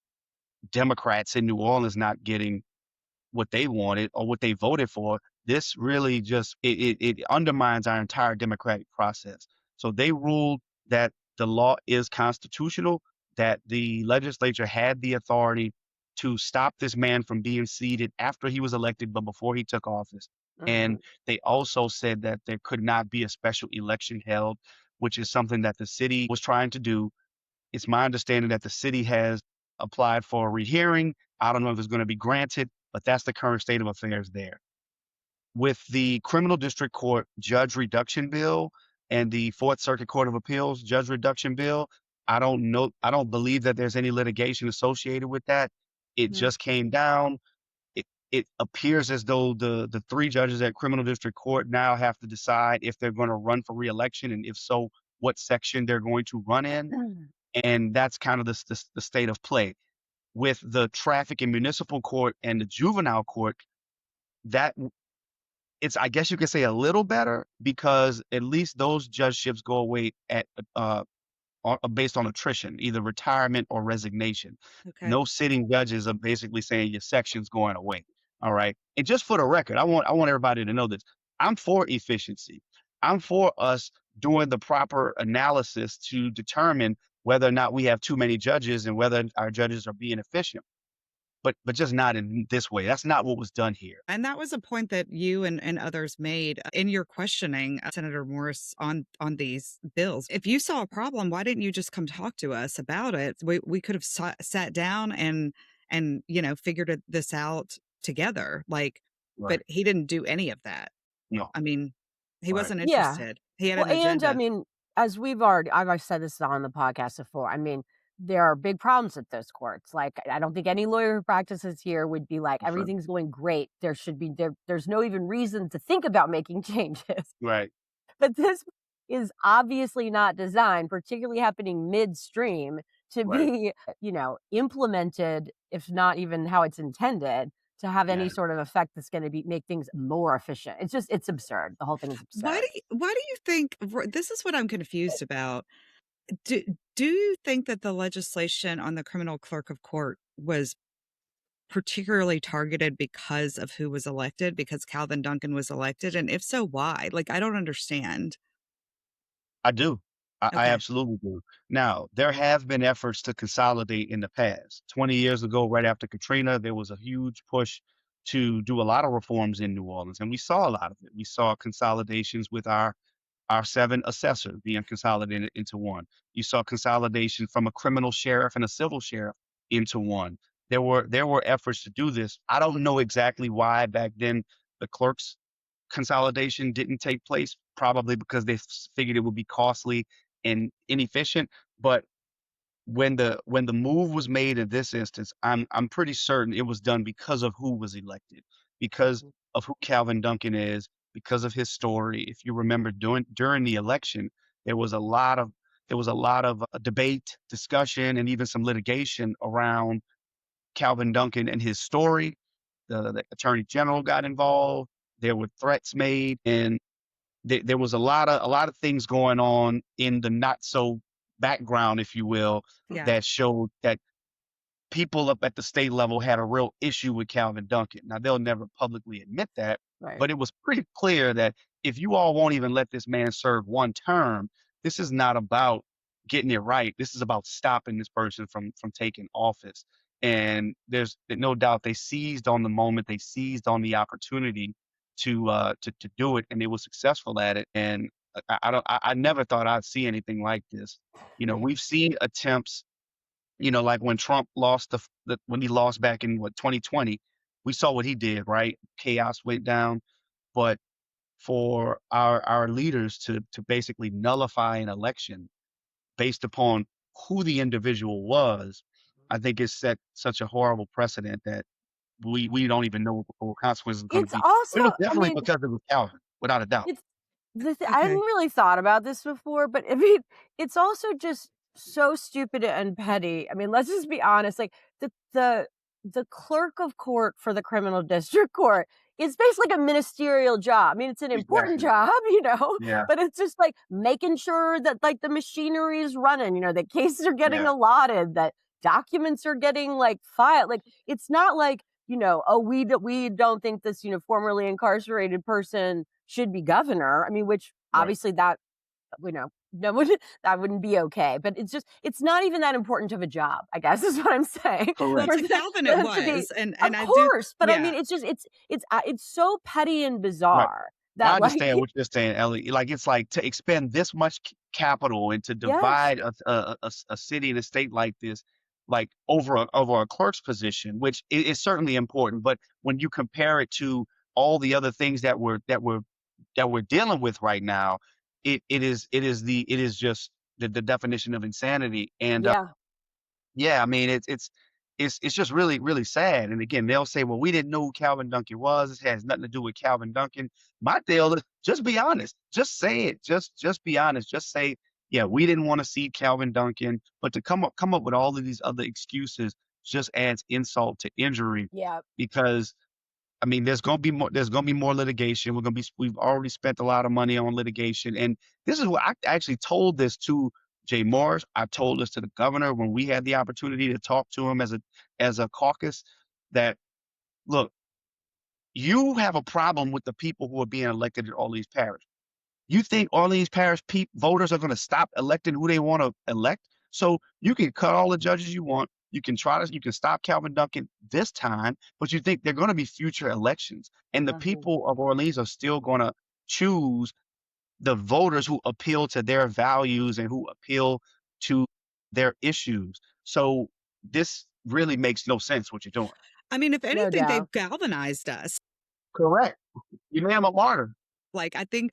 Speaker 1: Democrats in New Orleans not getting what they wanted or what they voted for. This really just it undermines our entire democratic process. So they ruled that the law is constitutional, that the legislature had the authority to stop this man from being seated after he was elected, but before he took office. And
Speaker 5: Hmm.
Speaker 1: they also said that there could not be a special election held, which is something that the city was trying to do. It's my understanding that the city has applied for a rehearing. I don't know if it's going to be granted, but that's the current state of affairs there. With the criminal district court judge reduction bill and the Fourth Circuit Court of Appeals judge reduction bill, I don't know. I don't believe that there's any litigation associated with that. It
Speaker 2: Mhm.
Speaker 1: just came down. It appears as though the three judges at criminal district court now have to decide if they're going to run for reelection, and if so, what section they're going to run in. And that's kind of the state of play. With the traffic and municipal court and the juvenile court, that I guess you could say a little better because at least those judgeships go away at based on attrition, either retirement or resignation.
Speaker 2: Okay.
Speaker 1: No sitting judges are basically saying your section's going away. All right. And just for the record, I want everybody to know this. I'm for efficiency. I'm for us doing the proper analysis to determine whether or not we have too many judges and whether our judges are being efficient. But just not in this way. That's not what was done here.
Speaker 2: And that was a point that you and others made in your questioning Senator Morris on these bills. If you saw a problem, why didn't you just come talk to us about it? We could have sat down and figured this out together. Like, but
Speaker 1: Right.
Speaker 2: he didn't do any of that.
Speaker 1: No.
Speaker 2: I mean, he
Speaker 1: Right.
Speaker 2: wasn't
Speaker 5: Yeah.
Speaker 2: interested. He had
Speaker 5: Well,
Speaker 2: an
Speaker 5: and I
Speaker 2: agenda.
Speaker 5: mean, as I've said this on the podcast before. I mean, there are big problems at those courts. Like, I don't think any lawyer who practices here would be like,
Speaker 1: That's right.
Speaker 5: everything's going great. There's no even reason to think about making changes.
Speaker 1: Right.
Speaker 5: But this is obviously not designed, particularly happening midstream, to
Speaker 1: Right.
Speaker 5: be, implemented, if not even how it's intended, to have any
Speaker 1: Yeah.
Speaker 5: sort of effect that's going to make things more efficient. It's absurd. The whole thing is absurd.
Speaker 2: Why do you think this is what I'm confused about? Do do you think that the legislation on the criminal clerk of court was particularly targeted because of who was elected, because Calvin Duncan was elected? And if so, why? Like, I don't understand.
Speaker 1: I do. I
Speaker 2: Okay.
Speaker 1: absolutely do. Now, there have been efforts to consolidate in the past. 20 years ago, right after Katrina, there was a huge push to do a lot of reforms in New Orleans, and we saw a lot of it. We saw consolidations with our 7 assessors being consolidated into one. You saw consolidation from a criminal sheriff and a civil sheriff into one. There were efforts to do this. I don't know exactly why back then the clerks consolidation didn't take place, probably because they figured it would be costly and inefficient. But when the move was made in this instance, I'm pretty certain it was done because of who was elected, because
Speaker 5: Mhm.
Speaker 1: of who Calvin Duncan is, because of his story. If you remember during the election, there was a lot of debate, discussion, and even some litigation around Calvin Duncan and his story. The attorney general got involved. There were threats made, and there was a lot of things going on in the not so background, if you will,
Speaker 2: Yeah.
Speaker 1: that showed that people up at the state level had a real issue with Calvin Duncan. Now, they'll never publicly admit that,
Speaker 5: Right.
Speaker 1: but it was pretty clear that if you all won't even let this man serve one term, this is not about getting it right. This is about stopping this person from taking office. And there's no doubt they seized on the moment, they seized on the opportunity to do it, and they were successful at it. And I never thought I'd see anything like this. We've seen attempts, like when Trump lost when he lost back in 2020, we saw what he did, right? Chaos went down. But for our leaders to basically nullify an election based upon who the individual was, I think it set such a horrible precedent that we don't even know what the consequences are going to
Speaker 5: It's
Speaker 1: be. But it was
Speaker 5: also, I
Speaker 1: definitely
Speaker 5: mean,
Speaker 1: because it was Calvin, without a doubt.
Speaker 5: it's I hadn't
Speaker 2: Okay.
Speaker 5: really thought about this before, but I mean, it's also just so stupid and petty. I mean, let's just be honest. Like, the clerk of court for the criminal district court is basically a ministerial job. I mean, it's an important
Speaker 1: Exactly.
Speaker 5: job,
Speaker 1: Yeah.
Speaker 5: but it's just like making sure that like the machinery is running, that cases are getting
Speaker 1: Yeah.
Speaker 5: allotted, that documents are getting like filed. Like, it's not like, oh, we don't think this, formerly incarcerated person should be governor. I mean, which
Speaker 1: Right.
Speaker 5: obviously that, no would that wouldn't be okay. But it's not even that important of a job, I guess is what I'm saying.
Speaker 2: Well,
Speaker 1: Correct.
Speaker 5: For
Speaker 2: to
Speaker 5: them,
Speaker 2: Calvin
Speaker 5: for
Speaker 2: it
Speaker 5: them to be,
Speaker 2: was, and
Speaker 5: of
Speaker 2: I do.
Speaker 5: course, but I
Speaker 2: Yeah.
Speaker 5: mean, it's so petty and
Speaker 1: Right.
Speaker 5: bizarre
Speaker 1: I
Speaker 5: that like,
Speaker 1: understand what you're saying, Ellie. Like, it's like to expend this much capital and to
Speaker 5: yes,
Speaker 1: divide a city and a state like this, like over a clerk's position, which is certainly important. But when you compare it to all the other things that we're dealing with right now, it is just the definition of insanity. And
Speaker 5: yeah,
Speaker 1: yeah, I mean, it's just really, really sad. And again, they'll say, "Well, we didn't know who Calvin Duncan was. This has nothing to do with Calvin Duncan." My deal is just be honest. Just say it. Just be honest. Just say, "Yeah, we didn't want to see Calvin Duncan." But to come up with all of these other excuses just adds insult to injury
Speaker 5: yeah.
Speaker 1: because I mean, there's gonna be more litigation. We've already spent a lot of money on litigation. And this is what I actually told this to Jay Morris. I told this to the governor when we had the opportunity to talk to him as a caucus, that look, you have a problem with the people who are being elected in all these parishes. You think all these parish voters are going to stop electing who they want to elect? So you can cut all the judges you want. You can stop Calvin Duncan this time, but you think they're going to be future elections. And the
Speaker 5: Mhm.
Speaker 1: people of Orleans are still going to choose the voters who appeal to their values and who appeal to their issues. So this really makes no sense what you're doing.
Speaker 2: I mean, if
Speaker 5: No
Speaker 2: anything, they've
Speaker 5: doubt.
Speaker 2: galvanized us.
Speaker 1: Correct. You name a martyr.
Speaker 2: Like, I think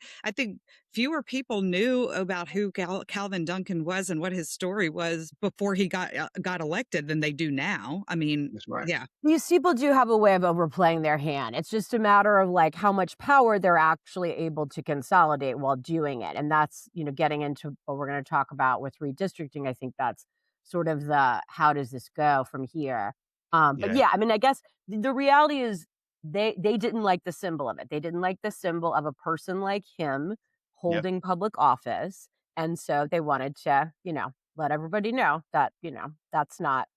Speaker 2: fewer people knew about who Calvin Duncan was and what his story was before he got elected than they do now. I mean,
Speaker 1: That's right.
Speaker 2: yeah,
Speaker 5: These people do have a way of overplaying their hand. It's just a matter of like how much power they're actually able to consolidate while doing it. And that's, getting into what we're going to talk about with redistricting. I think that's sort of the how does this go from here. But
Speaker 1: Yeah.
Speaker 5: yeah, I mean, I guess the reality is they didn't like the symbol of it. They didn't like the symbol of a person like him
Speaker 1: Yep.
Speaker 5: holding public office. And so they wanted to, let everybody know that, that's not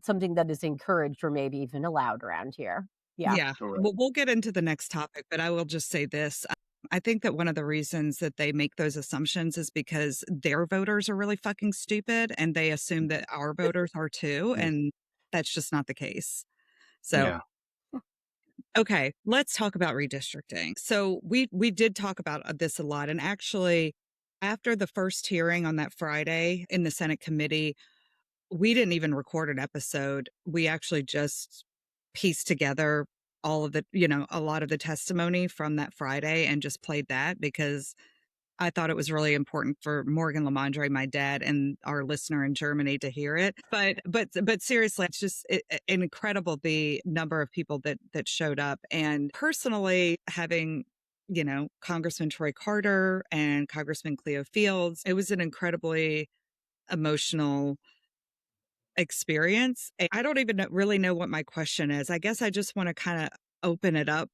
Speaker 5: something that is encouraged or maybe even allowed around here. Yeah.
Speaker 2: yeah.
Speaker 1: Correct.
Speaker 2: Well, we'll get into the next topic, but I will just say this. I think that one of the reasons that they make those assumptions is because their voters are really fucking stupid and they assume that our voters are too. And that's just not the case. So,
Speaker 1: Yeah.
Speaker 2: okay, let's talk about redistricting. So we did talk about this a lot, and actually, after the first hearing on that Friday in the Senate committee, we didn't even record an episode. We actually just pieced together all of a lot of the testimony from that Friday and just played that because I thought it was really important for Morgan Lamondre, my dad, and our listener in Germany to hear it. But seriously, it's just incredible the number of people that showed up. And personally, having Congressman Troy Carter and Congressman Cleo Fields, it was an incredibly emotional experience. I don't even really know what my question is. I guess I just want to kind of open it up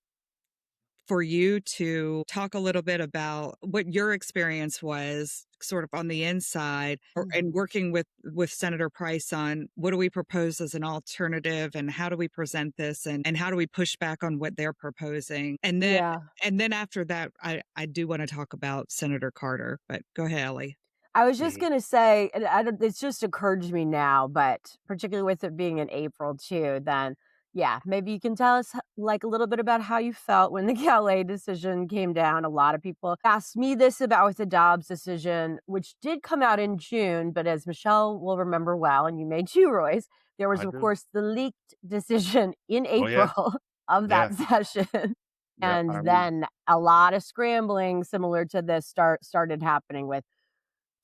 Speaker 2: for you to talk a little bit about what your experience was sort of on the inside and
Speaker 5: Mhm.
Speaker 2: working with Senator Price on what do we propose as an alternative and how do we present this and how do we push back on what they're proposing.
Speaker 5: Yeah.
Speaker 2: And then after that I do want to talk about Senator Carter, but go ahead, Ellie.
Speaker 5: I was just
Speaker 1: Mhm.
Speaker 5: gonna say, and it's just occurred to me now, but particularly with it being in April too, then yeah, maybe you can tell us like a little bit about how you felt when the Calais decision came down. A lot of people asked me this about with the Dobbs decision, which did come out in June, but as Michelle will remember well, and you may too, Royce, there was
Speaker 1: I
Speaker 5: of
Speaker 1: do.
Speaker 5: course the leaked decision in
Speaker 1: Oh yeah.
Speaker 5: April of
Speaker 1: Yeah.
Speaker 5: that session.
Speaker 1: Yep.
Speaker 5: And
Speaker 1: I remember.
Speaker 5: then a lot of scrambling similar to this started happening with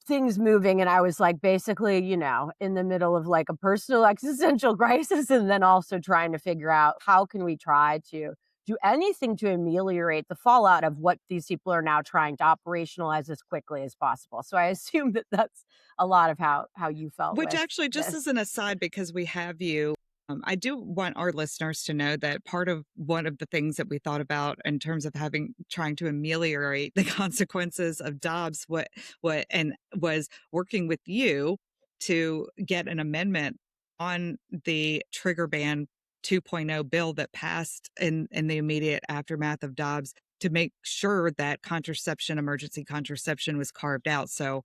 Speaker 5: things moving, and I was like basically, in the middle of like a personal existential crisis and then also trying to figure out how can we try to do anything to ameliorate the fallout of what these people are now trying to operationalize as quickly as possible. So I assume that that's a lot of how you felt
Speaker 2: Which
Speaker 5: with
Speaker 2: actually, just
Speaker 5: this.
Speaker 2: as an aside, because we have you, I do want our listeners to know that part of one of the things that we thought about in terms of trying to ameliorate the consequences of Dobbs, what and was working with you to get an amendment on the trigger ban 2.0 bill that passed in the immediate aftermath of Dobbs to make sure that emergency contraception was carved out. So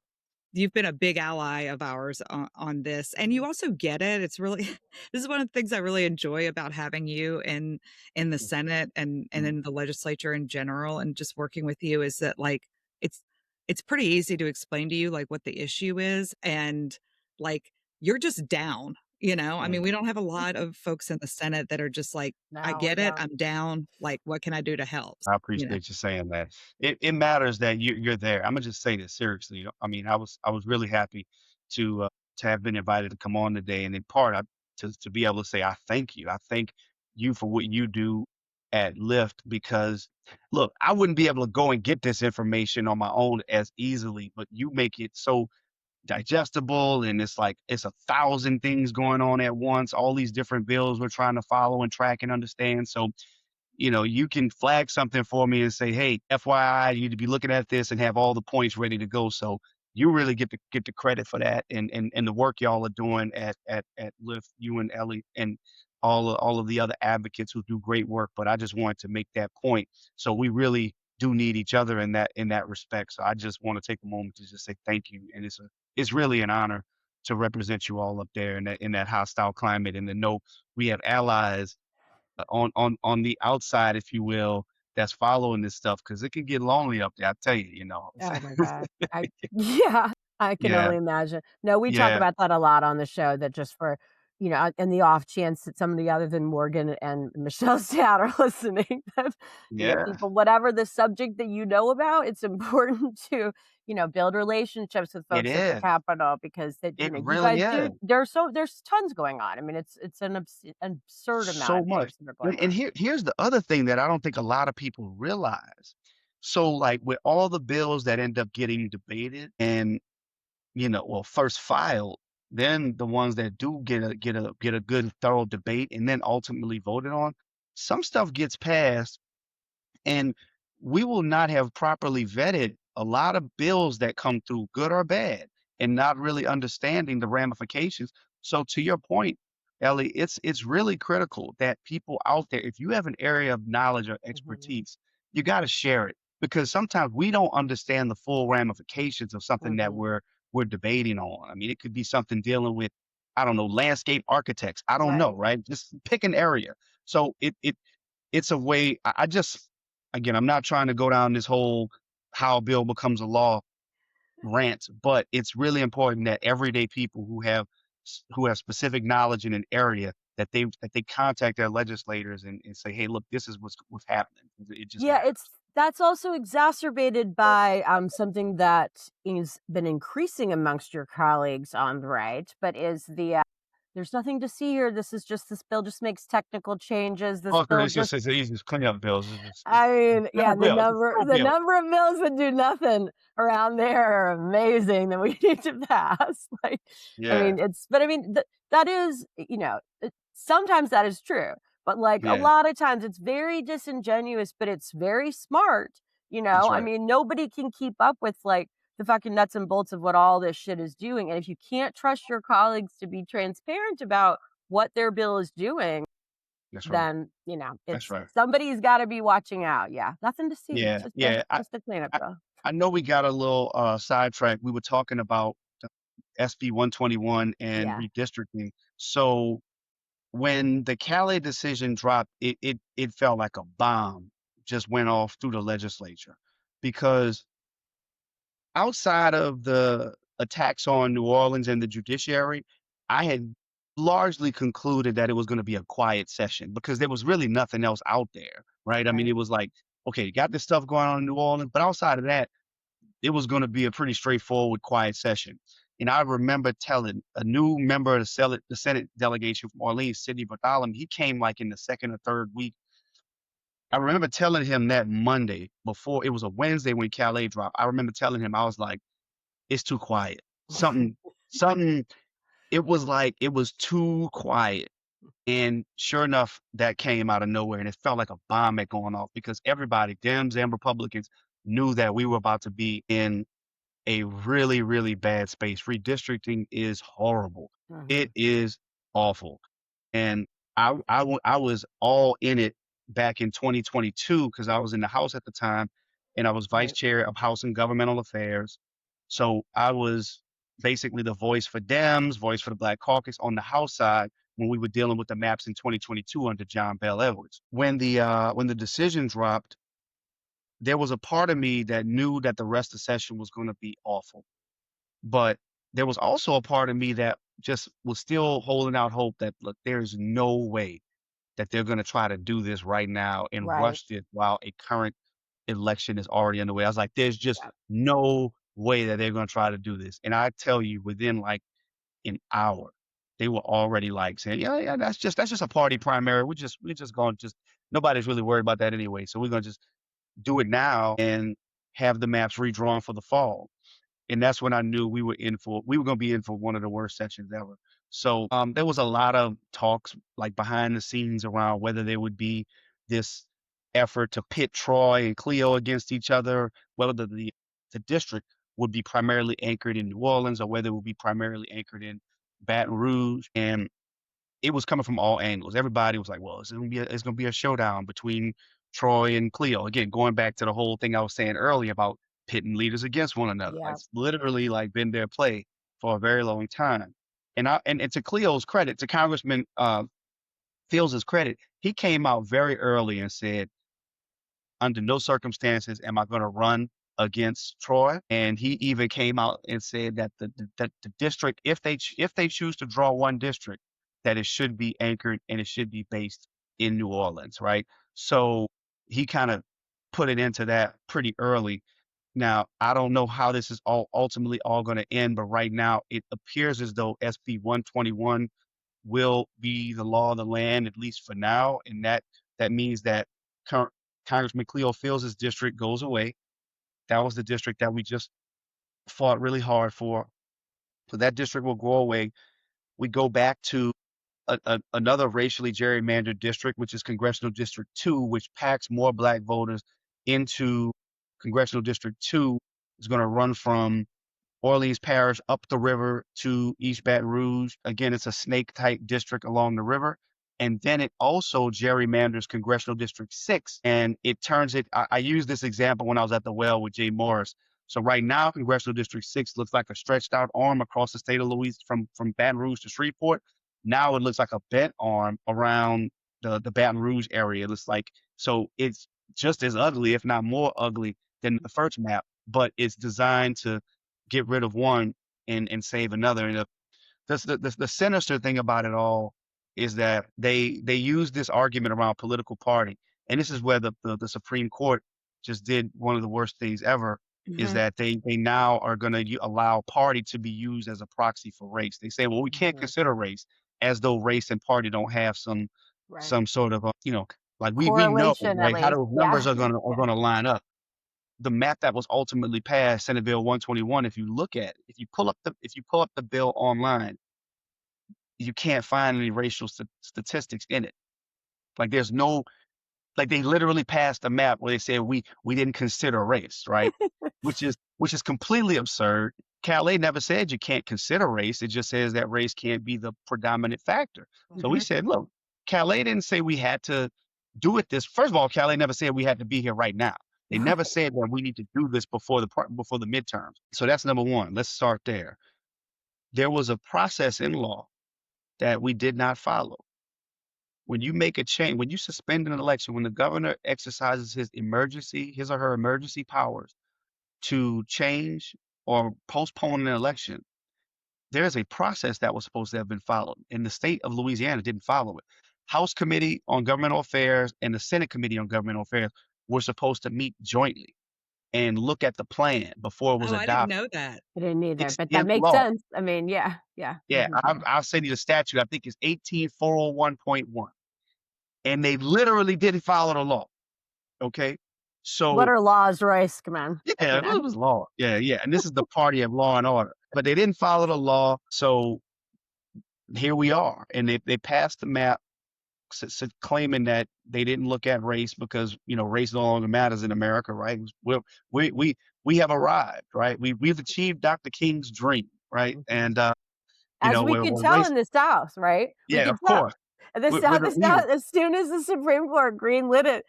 Speaker 2: you've been a big ally of ours on this, and you also get it. It's really this is one of the things I really enjoy about having you in the Senate and in the legislature in general, and just working with you is that like it's it's pretty easy to explain to you like what the issue is, and like you're just down. I mean,
Speaker 1: Mm.
Speaker 2: we don't have a lot of folks in the Senate that are just like, I
Speaker 5: No, we
Speaker 2: get it,
Speaker 5: don't.
Speaker 2: I'm down. Like, what can I do to help?
Speaker 1: I
Speaker 2: You know.
Speaker 1: appreciate you saying that. It matters that you're there. I'm gonna just say this seriously. I mean, I was really happy to have been invited to come on today, and in part, to be able to say I thank you. I thank you for what you do at Lyft because, look, I wouldn't be able to go and get this information on my own as easily, but you make it so digestible, and it's like it's 1,000 things going on at once. All these different bills we're trying to follow and track and understand. So you can flag something for me and say, hey, FYI, you need to be looking at this and have all the points ready to go. So you really get the credit for that and the work y'all are doing at Lyft, you and Ellie and all of the other advocates who do great work. But I just wanted to make that point. So we really do need each other in that respect. So I just want to take a moment to just say thank you. And it's really an honor to represent you all up there in that hostile climate and to know we have allies on the outside, if you will, that's following this stuff because it can get lonely up there. I tell you.
Speaker 5: Oh my god. I yeah, I can
Speaker 1: Yeah,
Speaker 5: only imagine. No, we talk
Speaker 1: yeah,
Speaker 5: about that a lot on the show that just for, in the off chance that somebody other than Morgan and Michelle's dad are listening, that,
Speaker 1: yeah.
Speaker 5: people, whatever the subject that you know about, it's important to, build relationships with
Speaker 1: It
Speaker 5: folks at the
Speaker 1: is.
Speaker 5: Capitol because that,
Speaker 1: It
Speaker 5: you
Speaker 1: really
Speaker 5: guys do
Speaker 1: is
Speaker 5: there's tons going on. I mean, it's an absurd amount
Speaker 1: so
Speaker 5: of
Speaker 1: much.
Speaker 5: things that are
Speaker 1: And,
Speaker 5: going
Speaker 1: and
Speaker 5: on.
Speaker 1: here's the other thing that I don't think a lot of people realize. So, like with all the bills that end up getting debated and well, first filed, then the ones that do get a good thorough debate and then ultimately voted on, some stuff gets passed and we will not have properly vetted a lot of bills that come through, good or bad, and not really understanding the ramifications. So to your point, Ellie, it's really critical that people out there, if you have an area of knowledge or
Speaker 5: Mhm.
Speaker 1: expertise, you got to share it because sometimes we don't understand the full ramifications of something that
Speaker 5: Mhm.
Speaker 1: we're debating on. I mean, it could be something dealing with, I don't know, landscape architects. I don't know,
Speaker 5: Right.
Speaker 1: right? Just pick an area. So it's a way. I just again, I'm not trying to go down this whole how a bill becomes a law rant, but it's really important that everyday people who have specific knowledge in an area that they contact their legislators and say, hey, look, this is what's happening. It just
Speaker 5: Yeah,
Speaker 1: matters.
Speaker 5: that's also exacerbated by something that has been increasing amongst your colleagues on the right, but is the there's nothing to see here. This bill just makes technical changes. This
Speaker 1: Oh, 'cause
Speaker 5: bill
Speaker 1: it's just
Speaker 5: just
Speaker 1: it's easy to clean up bills. It's
Speaker 5: I mean,
Speaker 1: simple
Speaker 5: yeah,
Speaker 1: bill. It's a simple
Speaker 5: the
Speaker 1: bill.
Speaker 5: number of bills that do nothing around there are amazing that we need to pass. Like, I
Speaker 1: Yeah,
Speaker 5: mean, but I mean, that is, sometimes that is true, but like a
Speaker 1: yeah,
Speaker 5: lot of times it's very disingenuous, but it's very smart.
Speaker 1: that's
Speaker 5: I
Speaker 1: right.
Speaker 5: mean, nobody can keep up with like the fucking nuts and bolts of what all this shit is doing. And if you can't trust your colleagues to be transparent about what their bill is doing,
Speaker 1: That's right.
Speaker 5: then,
Speaker 1: That's
Speaker 5: it's
Speaker 1: right.
Speaker 5: somebody's gotta be watching out. Yeah, nothing to see.
Speaker 1: Yeah,
Speaker 5: Just a
Speaker 1: yeah.
Speaker 5: just a cleanup
Speaker 1: I
Speaker 5: bill.
Speaker 1: I know we got a little sidetracked. We were talking about SB 121 and
Speaker 5: Yeah,
Speaker 1: redistricting. So when the Calais decision dropped, it felt like a bomb just went off through the legislature because outside of the attacks on New Orleans and the judiciary, I had largely concluded that it was going to be a quiet session because there was really nothing else out there, right? I mean,
Speaker 5: right.
Speaker 1: it was like, okay, you got this stuff going on in New Orleans, but outside of that, it was going to be a pretty straightforward, quiet session. And I remember telling a new member of the Senate delegation from Orleans, Sidney Bartholomew, he came like in the second or third week. I remember telling him that Monday before it was a Wednesday when Calais dropped. I remember telling him, I was like, it's too quiet. Something, it was like it was too quiet. And sure enough, that came out of nowhere. And it felt like a bomb had gone off because everybody, Dems and Republicans, knew that we were about to be in a really, really bad space. Redistricting is horrible. It
Speaker 5: Mhm.
Speaker 1: is awful. And I was all in it back in 2022 because I was in the House at the time and I was vice
Speaker 5: Right.
Speaker 1: chair of House and Governmental Affairs. So I was basically the voice for Dems, voice for the Black Caucus on the House side when we were dealing with the maps in 2022 under John Bell Edwards. When the decision dropped, there was a part of me that knew that the rest of the session was going to be awful. But there was also a part of me that just was still holding out hope that, look, there's no way that they're going to try to do this right now and
Speaker 5: Right.
Speaker 1: rush it while a current election is already underway. I was like, there's just
Speaker 5: Yeah.
Speaker 1: no way that they're going to try to do this. And I tell you, within like an hour, they were already like saying, yeah, yeah, that's just a party primary. We're just going to just nobody's really worried about that anyway. So we're going to just do it now and have the maps redrawn for the fall. And that's when I knew we were going to be in for one of the worst sessions ever. So there was a lot of talks like behind the scenes around whether there would be this effort to pit Troy and Clio against each other, whether the district would be primarily anchored in New Orleans or whether it would be primarily anchored in Baton Rouge. And it was coming from all angles. Everybody was like, well, it's gonna be a showdown between Troy and Cleo. Again, going back to the whole thing I was saying earlier about pitting leaders against one another.
Speaker 5: Yeah.
Speaker 1: It's literally like been their play for a very long time. And to Cleo's credit, to Congressman Fields' credit, he came out very early and said, under no circumstances am I going to run against Troy. And he even came out and said that the district, if they choose to draw one district, that it should be anchored and it should be based in New Orleans, right? So he kind of put it into that pretty early. Now, I don't know how this is all ultimately all going to end, but right now it appears as though SB 121 will be the law of the land, at least for now. And that means that Congressman Cleo Fields' district goes away. That was the district that we just fought really hard for. So that district will go away. We go back to another racially gerrymandered district, which is Congressional District 2, which packs more black voters into Congressional District 2. It's going to run from Orleans Parish up the river to East Baton Rouge. Again, it's a snake-type district along the river. And then it also gerrymanders Congressional District 6. And it turns it, I used this example when I was at the well with Jay Morris. So right now, Congressional District 6 looks like a stretched out arm across the state of Louisiana from Baton Rouge to Shreveport. Now it looks like a bent arm around the Baton Rouge area. It looks like, so it's just as ugly, if not more ugly than the first map, but it's designed to get rid of one and save another. And the sinister thing about it all is that they use this argument around political party, and this is where the Supreme Court just did one of the worst things ever. Is that they now are going to allow party to be used as a proxy for race. They say, well, we can't consider race, as though race and party don't have some
Speaker 5: Right.
Speaker 1: sort of like we know,
Speaker 5: Correlation, at
Speaker 1: right, how
Speaker 5: least.
Speaker 1: those numbers
Speaker 5: Yeah.
Speaker 1: are gonna line up. The map that was ultimately passed, Senate Bill 121, if you look at it, if you pull up the bill online, you can't find any racial statistics in it. Like there's no, like they literally passed a map where they said we didn't consider race, right? Which is completely absurd. Calais never said you can't consider race. It just says that race can't be the predominant factor. So we said, look, Calais didn't say we had to do it this. First of all, Calais never said we had to be here right now. They never said that we need to do this before the midterms. So that's number one. Let's start there. There was a process in law that we did not follow. When you make a change, when you suspend an election, when the governor exercises his or her emergency powers to change or postpone an election, there's a process that was supposed to have been followed, and the state of Louisiana didn't follow it. House Committee on Governmental Affairs and the Senate Committee on Governmental Affairs were supposed to meet jointly and look at the plan before it was
Speaker 2: Oh, I didn't
Speaker 1: adopted.
Speaker 2: know that.
Speaker 5: I didn't either,
Speaker 1: It's
Speaker 5: but that
Speaker 1: in
Speaker 5: makes
Speaker 1: law.
Speaker 5: sense. I mean, yeah.
Speaker 1: Yeah, I'll send you the statute. I think it's 18401.1. And they literally didn't follow the law. Okay.
Speaker 5: What
Speaker 1: So
Speaker 5: are laws, Royce? Come on.
Speaker 1: yeah, it was law. Yeah, yeah. And this is the party of law and order. But they didn't follow the law. So here we are. And they passed the map claiming that they didn't look at race because, race no longer matters in America, right? We have arrived, right? We've achieved Dr. King's dream, right? And
Speaker 5: As we
Speaker 1: where
Speaker 5: could tell
Speaker 1: race,
Speaker 5: in the South, right? We
Speaker 1: yeah,
Speaker 5: could
Speaker 1: of
Speaker 5: tell.
Speaker 1: course.
Speaker 5: The
Speaker 1: We,
Speaker 5: South,
Speaker 1: we,
Speaker 5: the
Speaker 1: we,
Speaker 5: South, as soon as the Supreme Court greenlit it,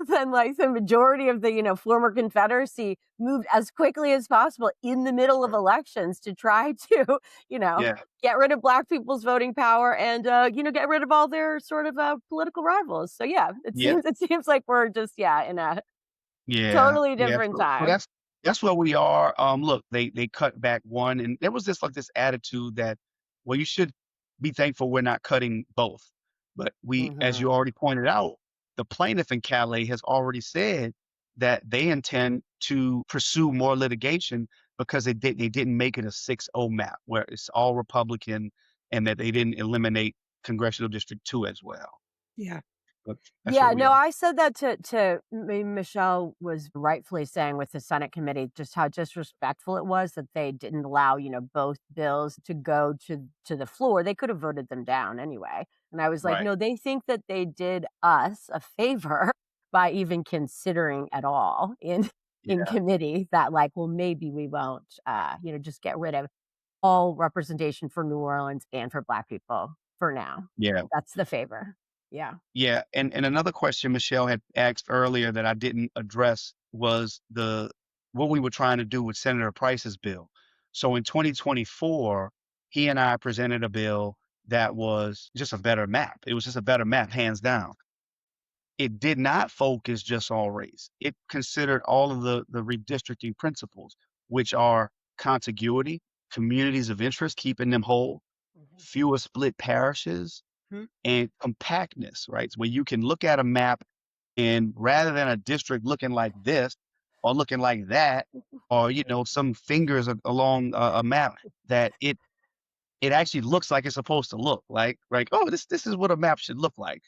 Speaker 5: then like the majority of the, former Confederacy moved as quickly as possible in the middle of elections to try to,
Speaker 1: yeah,
Speaker 5: get rid of Black people's voting power and, get rid of all their sort of political rivals. So yeah,
Speaker 1: yeah.
Speaker 5: it seems like we're just, in a
Speaker 1: Yeah,
Speaker 5: totally
Speaker 1: yeah.
Speaker 5: different
Speaker 1: So
Speaker 5: time.
Speaker 1: that's where we are. Look, they cut back one, and there was this attitude that, well, you should be thankful we're not cutting both. But as you already pointed out, the plaintiff in Calais has already said that they intend to pursue more litigation because they didn't make it a 6-0 map where it's all Republican, and that they didn't eliminate Congressional District 2 as well.
Speaker 2: Yeah.
Speaker 1: But that's where
Speaker 5: Yeah,
Speaker 1: we
Speaker 5: no,
Speaker 1: are.
Speaker 5: I said that Michelle was rightfully saying with the Senate committee just how disrespectful it was that they didn't allow, both bills to go to the floor. They could have voted them down anyway. And I was like,
Speaker 1: Right.
Speaker 5: no, they think that they did us a favor by even considering at all in
Speaker 1: Yeah.
Speaker 5: committee that like, well, maybe we won't, just get rid of all representation for New Orleans and for Black people for now.
Speaker 1: Yeah.
Speaker 5: That's the favor. Yeah.
Speaker 1: Yeah. And another question Michelle had asked earlier that I didn't address was what we were trying to do with Senator Price's bill. So in 2024, he and I presented a bill that was just a better map. It was just a better map, hands down. It did not focus just on race. It considered all of the redistricting principles, which are contiguity, communities of interest, keeping them whole, fewer split parishes, and compactness, right? So where you can look at a map and rather than a district looking like this or looking like that, or some fingers along a map, that it actually looks like it's supposed to look like, oh, this is what a map should look like.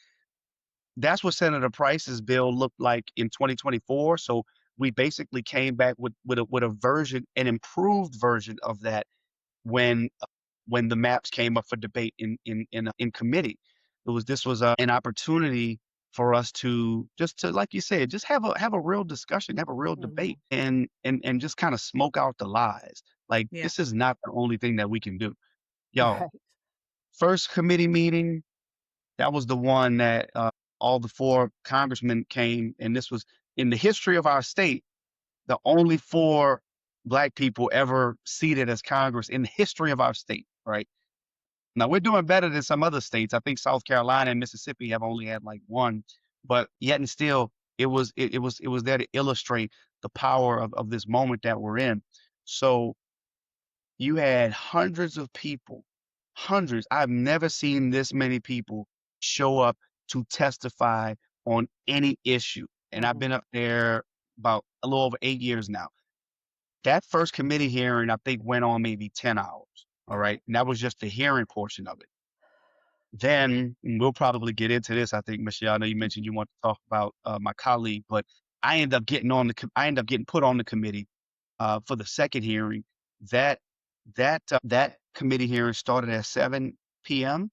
Speaker 1: That's what Senator Price's bill looked like in 2024. So we basically came back with a version, an improved version of that when the maps came up for debate in committee. This was an opportunity for us to like you said, just have a real discussion, have a real debate, and just kind of smoke out the lies. Like
Speaker 2: Yeah.
Speaker 1: this is not the only thing that we can do. Yo,
Speaker 5: Right.
Speaker 1: first committee meeting, that was the one that all the 4 congressmen came, and this was in the history of our state, the only 4 Black people ever seated as Congress in the history of our state, right? Now we're doing better than some other states. I think South Carolina and Mississippi have only had like 1, but yet and still, it was there to illustrate the power of this moment that we're in. So you had hundreds of people, hundreds. I've never seen this many people show up to testify on any issue. And I've been up there about a little over 8 years now. That first committee hearing, I think, went on maybe 10 hours. All right. And that was just the hearing portion of it. Then we'll probably get into this. I think, Michelle, I know you mentioned you want to talk about my colleague, but I end up getting put on the committee for the second hearing. That committee hearing started at 7 p.m.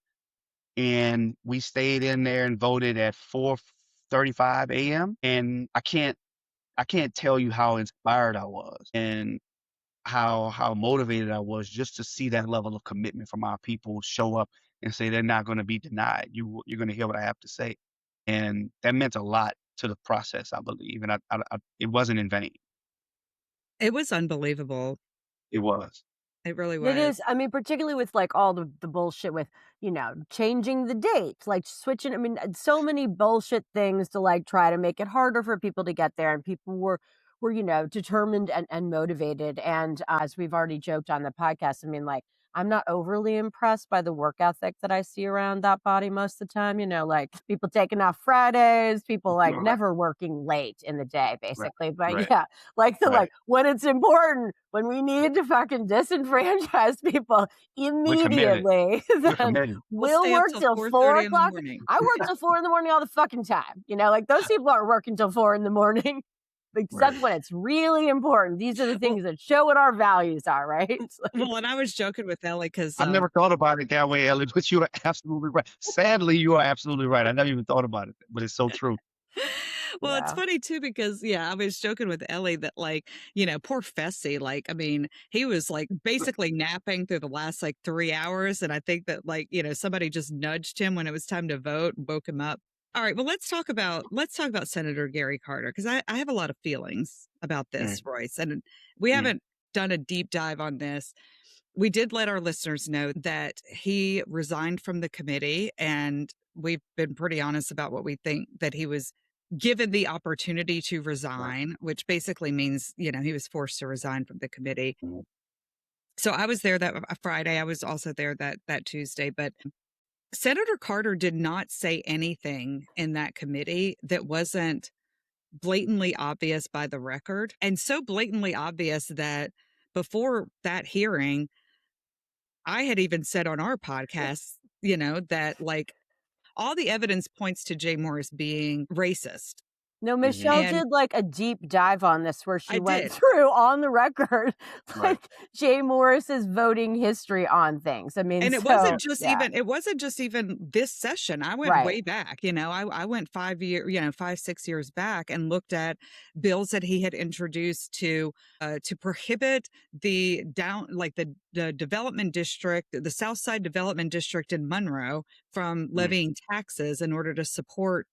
Speaker 1: and we stayed in there and voted at 4:35 a.m. And I can't tell you how inspired I was and how motivated I was just to see that level of commitment from our people show up and say they're not going to be denied. You're going to hear what I have to say, and that meant a lot to the process, I believe. And it wasn't in vain.
Speaker 2: It was unbelievable.
Speaker 1: It was.
Speaker 2: It really
Speaker 5: It
Speaker 2: was.
Speaker 5: is. I mean, particularly with like all the bullshit with, changing the date, like switching. I mean, so many bullshit things to like try to make it harder for people to get there. And people were determined and motivated. And as we've already joked on the podcast, I mean, like, I'm not overly impressed by the work ethic that I see around that body most of the time. Like people taking off Fridays, people like
Speaker 1: Right.
Speaker 5: never working late in the day, basically. But
Speaker 1: Right.
Speaker 5: yeah, like the
Speaker 1: Right.
Speaker 5: like when it's important, when we need to fucking disenfranchise people immediately,
Speaker 1: We're
Speaker 5: then
Speaker 1: committed.
Speaker 2: We'll
Speaker 5: we'll
Speaker 2: stay up
Speaker 5: work
Speaker 2: till
Speaker 5: till
Speaker 2: 4:30
Speaker 5: 4
Speaker 2: in the
Speaker 5: o'clock.
Speaker 2: morning.
Speaker 5: I work till 4 in the morning all the fucking time. Like those people aren't working till 4 in the morning. Except
Speaker 1: Right.
Speaker 5: when it's really important. These are the things that show what our values are, right?
Speaker 2: Well, and I was joking with Ellie because
Speaker 1: I've never thought about it that way, Ellie, but you are absolutely right. Sadly, you are absolutely right. I never even thought about it, but it's so true.
Speaker 2: well, it's
Speaker 5: Yeah.
Speaker 2: funny too because I was joking with Ellie that like, poor Fessy, like, I mean, he was like basically napping through the last like 3 hours. And I think that like, somebody just nudged him when it was time to vote and woke him up. All right, well, let's talk about Senator Gary Carter because I have a lot of feelings about this, Royce, and we
Speaker 1: Mm.
Speaker 2: haven't done a deep dive on this. We did let our listeners know that he resigned from the committee, and we've been pretty honest about what we think that he was given the opportunity to resign, which basically means, he was forced to resign from the committee.
Speaker 1: Mhm.
Speaker 2: So I was there that Friday. I was also there that Tuesday, but Senator Carter did not say anything in that committee that wasn't blatantly obvious by the record, and so blatantly obvious that before that hearing, I had even said on our podcast, that like all the evidence points to Jay Morris being racist.
Speaker 5: No,
Speaker 1: Hmm.
Speaker 5: Michelle
Speaker 2: And
Speaker 5: did like a deep dive on this where she
Speaker 2: I
Speaker 5: went
Speaker 2: did.
Speaker 5: through on the record
Speaker 1: Right.
Speaker 5: like Jay Morris's voting history on things. I mean,
Speaker 2: And
Speaker 1: Yeah.
Speaker 5: yeah,
Speaker 2: it wasn't just even this session. I went
Speaker 5: right.
Speaker 2: way back, I went 5, 6 years back and looked at bills that he had introduced to prohibit the development district, the South Side Development District in Monroe from
Speaker 1: Mm,
Speaker 2: levying taxes in order to support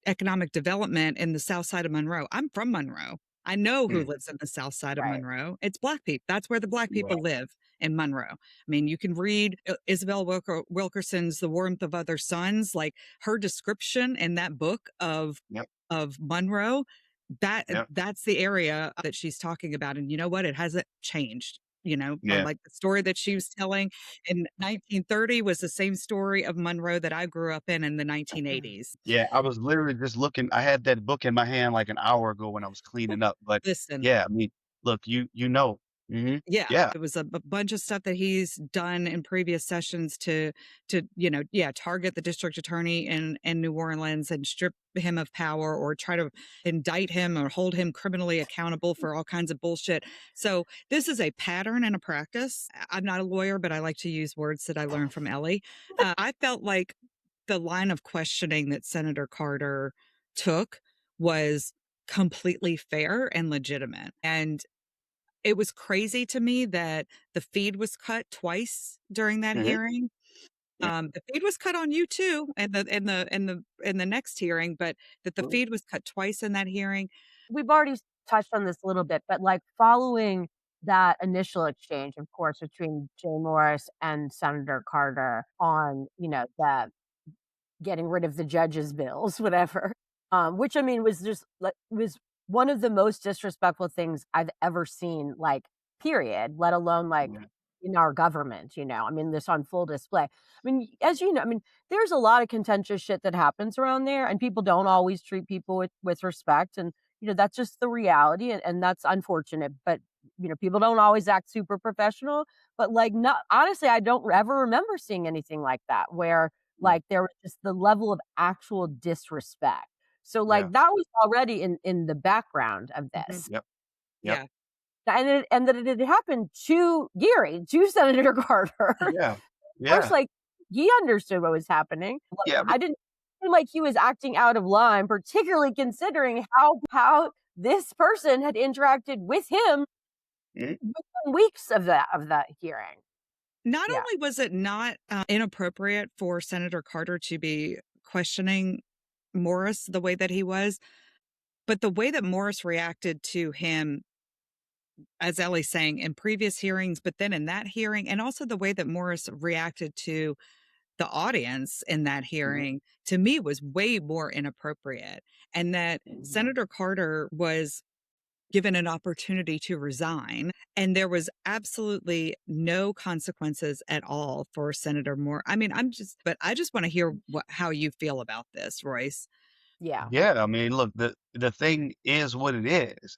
Speaker 2: economic development in the South Side of Monroe. I'm from Monroe. I know who
Speaker 1: mm,
Speaker 2: lives in the South Side of
Speaker 5: Right.
Speaker 2: Monroe. It's Black people. That's where the Black
Speaker 1: right.
Speaker 2: people live in Monroe. I mean, you can read Isabel Wilkerson's The Warmth of Other Suns, like her description in that book
Speaker 1: Yep.
Speaker 2: of Monroe.
Speaker 1: Yep.
Speaker 2: That's the area that she's talking about, and you know what? It hasn't changed.
Speaker 1: Yeah.
Speaker 2: Like the story that she was telling in 1930 was the same story of Monroe that I grew up in the 1980s.
Speaker 1: Yeah. I was literally just looking. I had that book in my hand like an hour ago when I was cleaning up. But
Speaker 2: Listen,
Speaker 1: yeah, I mean, look, you know. Hmm.
Speaker 2: yeah,
Speaker 1: Yeah.
Speaker 2: it was a bunch of stuff that he's done in previous sessions to target the district attorney in New Orleans and strip him of power or try to indict him or hold him criminally accountable for all kinds of bullshit. So this is a pattern and a practice. I'm not a lawyer, but I like to use words that I learned from Ellie. I felt like the line of questioning that Senator Carter took was completely fair and legitimate. And it was crazy to me that the feed was cut twice during that
Speaker 1: Hmm.
Speaker 2: hearing.
Speaker 1: Yeah.
Speaker 2: The feed was cut on you too, and the next hearing, but that the feed was cut twice in that hearing.
Speaker 5: We've already touched on this a little bit, but like following that initial exchange, of course, between Jay Morris and Senator Carter on, the getting rid of the judges' bills, whatever. Which I mean was just like was one of the most disrespectful things I've ever seen, like, period, let alone like
Speaker 1: Yeah.
Speaker 5: in our government, I mean, this on full display. I mean, as you know, I mean, there's a lot of contentious shit that happens around there, and people don't always treat people with respect. And that's just the reality, and that's unfortunate. But people don't always act super professional. But like, not honestly, I don't ever remember seeing anything like that where
Speaker 1: Yeah.
Speaker 5: like, there was just the level of actual disrespect. So,
Speaker 1: Yeah.
Speaker 5: like, that was already in the background of
Speaker 2: Mhm.
Speaker 5: this.
Speaker 1: Yep. Yep.
Speaker 2: Yeah.
Speaker 5: And that it had happened to Gary, to Senator Carter. Of
Speaker 1: Yeah.
Speaker 5: course,
Speaker 1: Yeah.
Speaker 5: like, he understood what was happening. Like,
Speaker 1: Yeah.
Speaker 5: I didn't feel like he was acting out of line, particularly considering how this person had interacted with him
Speaker 1: Mhm.
Speaker 5: within weeks of that hearing.
Speaker 2: Not
Speaker 5: Yeah.
Speaker 2: only was it not inappropriate for Senator Carter to be questioning Morris the way that he was, but the way that Morris reacted to him, as Ellie's saying, in previous hearings, but then in that hearing, and also the way that Morris reacted to the audience in that
Speaker 1: Mhm.
Speaker 2: hearing, to me was way more inappropriate. And that Senator Carter was given an opportunity to resign, and there was absolutely no consequences at all for Senator Moore. I mean, but I just want to hear how you feel about this, Royce.
Speaker 5: Yeah.
Speaker 1: Yeah, I mean, look, the thing is what it is.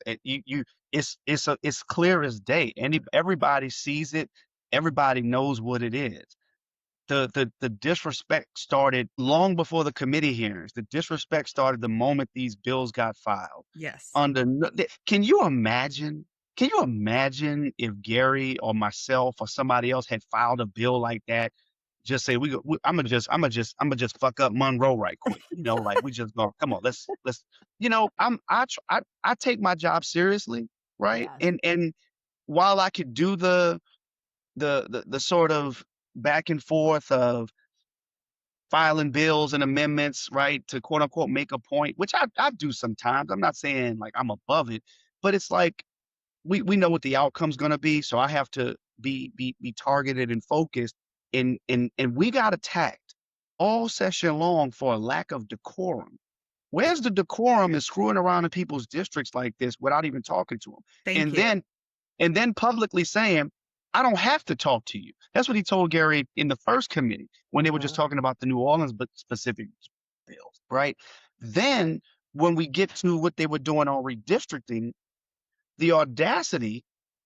Speaker 1: It's clear as day. Everybody sees it. Everybody knows what it is. The disrespect started long before the committee hearings. The disrespect started the moment these bills got filed.
Speaker 2: Yes.
Speaker 1: Under no, can you imagine? Can you imagine if Gary or myself or somebody else had filed a bill like that? Just say I'm gonna just fuck up Monroe right quick. Like we just go, come on, let's. I take my job seriously, right?
Speaker 5: Yes.
Speaker 1: And while I could do the sort of back and forth of filing bills and amendments, right, to quote unquote make a point, which I do sometimes. I'm not saying like I'm above it, but it's like we know what the outcome's gonna be, so I have to be targeted and focused. And we got attacked all session long for a lack of decorum. Where's the decorum in screwing around in people's districts like this without even talking to them?
Speaker 2: Thank
Speaker 1: And
Speaker 2: you.
Speaker 1: then publicly saying, I don't have to talk to you. That's what he told Gary in the first committee when they were just
Speaker 5: Mhm.
Speaker 1: talking about the New Orleans but specific bills, right? Then when we get to what they were doing on redistricting, the audacity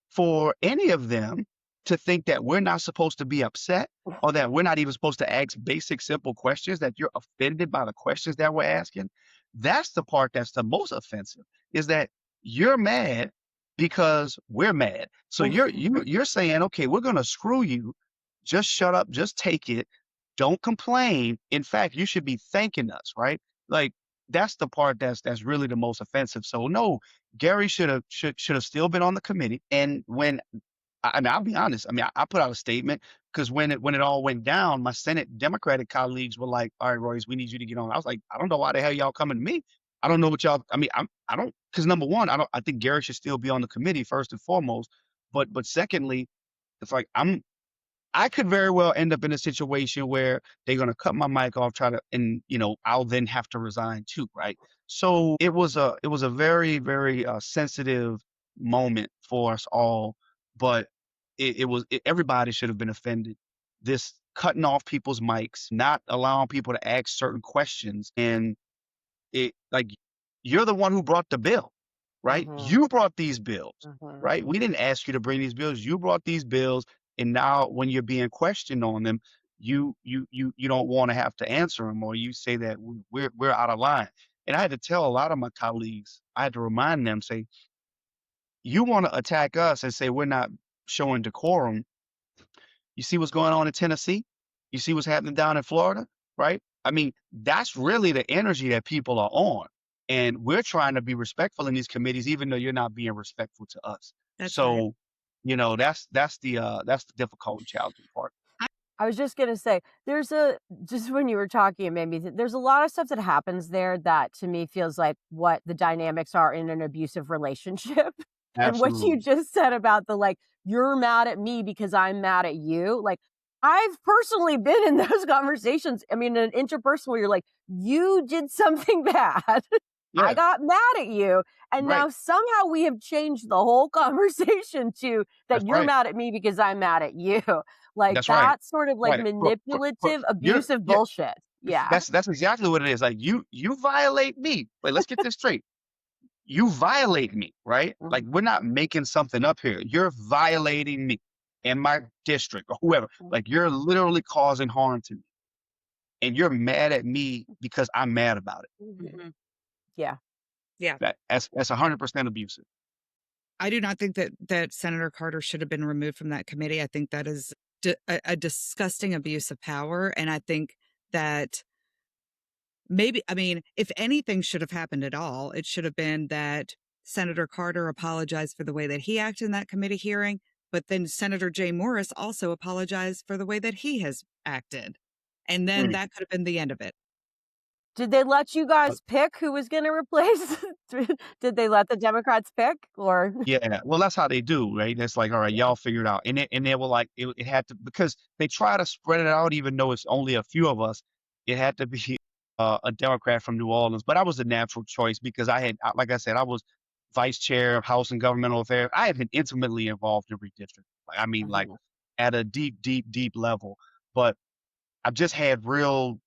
Speaker 1: for any of them to think that we're not supposed to be upset or that we're not even supposed to ask basic, simple questions, that you're offended by the questions that we're asking. That's the part that's the most offensive, is that you're mad because we're mad. So you're saying, okay, we're gonna screw you. Just shut up, just take it. Don't complain. In fact, you should be thanking us, right? Like that's the part that's really the most offensive. So no, Gary should have still been on the committee. And when I mean, I'll be honest. I mean, I put out a statement because when it all went down, my Senate Democratic colleagues were like, "All right, Royce, we need you to get on." I was like, "I don't know why the hell y'all coming to me. I don't know what y'all. I mean, I don't because number one, I don't. I think Gary should still be on the committee first and foremost. But secondly, it's like I could very well end up in a situation where they're gonna cut my mic off, try to, and I'll then have to resign too, right? So it was a very very sensitive moment for us all, but everybody should have been offended. This cutting off people's mics, not allowing people to ask certain questions, and it like you're the one who brought the bill, right?
Speaker 5: Mhm.
Speaker 1: You brought these bills,
Speaker 5: Mhm.
Speaker 1: right? We didn't ask you to bring these bills. You brought these bills, and now when you're being questioned on them, you don't want to have to answer them, or you say that we're out of line. And I had to tell a lot of my colleagues, I had to remind them, say, you want to attack us and say we're not showing decorum. You see what's going on in Tennessee? You see what's happening down in Florida, right? I mean, that's really the energy that people are on. And we're trying to be respectful in these committees, even though you're not being respectful to us.
Speaker 2: That's right.
Speaker 1: So, that's the difficult and challenging part.
Speaker 5: I was just gonna say, just when you were talking, it made me there's a lot of stuff that happens there that to me feels like what the dynamics are in an abusive relationship. And what you
Speaker 1: Absolutely.
Speaker 5: just said about you're mad at me because I'm mad at you. Like, I've personally been in those conversations. I mean, in interpersonal, where you're like, you did something bad. I
Speaker 1: Yeah,
Speaker 5: got mad at you. And
Speaker 1: right.
Speaker 5: now somehow we have changed the whole conversation to
Speaker 1: That's
Speaker 5: that you're
Speaker 1: right.
Speaker 5: mad at me because I'm mad at you. Like,
Speaker 1: That's right.
Speaker 5: that's sort of like
Speaker 1: Right.
Speaker 5: manipulative,
Speaker 1: You're
Speaker 5: abusive
Speaker 1: yeah,
Speaker 5: bullshit. Yeah.
Speaker 1: that's exactly what it is. Like you violate me. Like, let's get this straight. You violate me, right? Like
Speaker 5: Mhm,
Speaker 1: we're not making something up here. You're violating me and my district or whoever.
Speaker 5: mhm,
Speaker 1: Like you're literally causing harm to me. And you're mad at me because I'm mad about it.
Speaker 5: mhm. Yeah.
Speaker 2: Yeah.
Speaker 1: That's 100% abusive.
Speaker 2: I do not think that Senator Carter should have been removed from that committee. I think that is a disgusting abuse of power. And I think that maybe, I mean, if anything should have happened at all, it should have been that Senator Carter apologized for the way that he acted in that committee hearing, but then Senator Jay Morris also apologized for the way that he has acted. And then
Speaker 1: Mm.
Speaker 2: that could have been the end of it.
Speaker 5: Did they let you
Speaker 1: Uh,
Speaker 5: guys pick who was gonna replace? Did they let the Democrats pick or
Speaker 1: Yeah, well, that's how they do, right? It's like, all right,
Speaker 5: Yeah.
Speaker 1: y'all figure it out, and they were like, it had to, because they try to spread it out, even though it's only a few of us. It had to be a Democrat from New Orleans, but I was a natural choice because like I said, I was vice chair of House and Governmental Affairs. I had been intimately involved in redistricting. Like, I mean, like
Speaker 5: Mhm.
Speaker 1: at a deep, deep, deep level. But I've just had real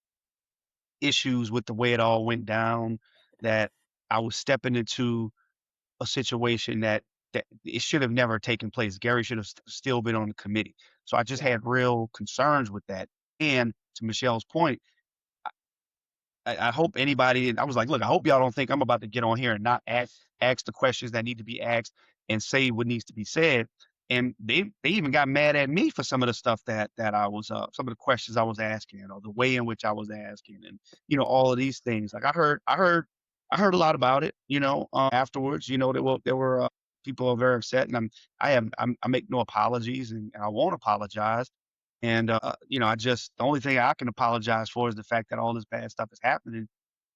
Speaker 1: issues with the way it all went down. That I was stepping into a situation that it should have never taken place. Gary should have still been on the committee. So I just
Speaker 5: Yeah.
Speaker 1: had real concerns with that. And to Michelle's point, I hope anybody, and I was like, look, I hope y'all don't think I'm about to get on here and not ask the questions that need to be asked and say what needs to be said. And they even got mad at me for some of the stuff that I was some of the questions I was asking, or the way in which I was asking, and all of these things. Like I heard a lot about it. Afterwards, there were people are very upset, and I make no apologies, and I won't apologize. And the only thing I can apologize for is the fact that all this bad stuff is happening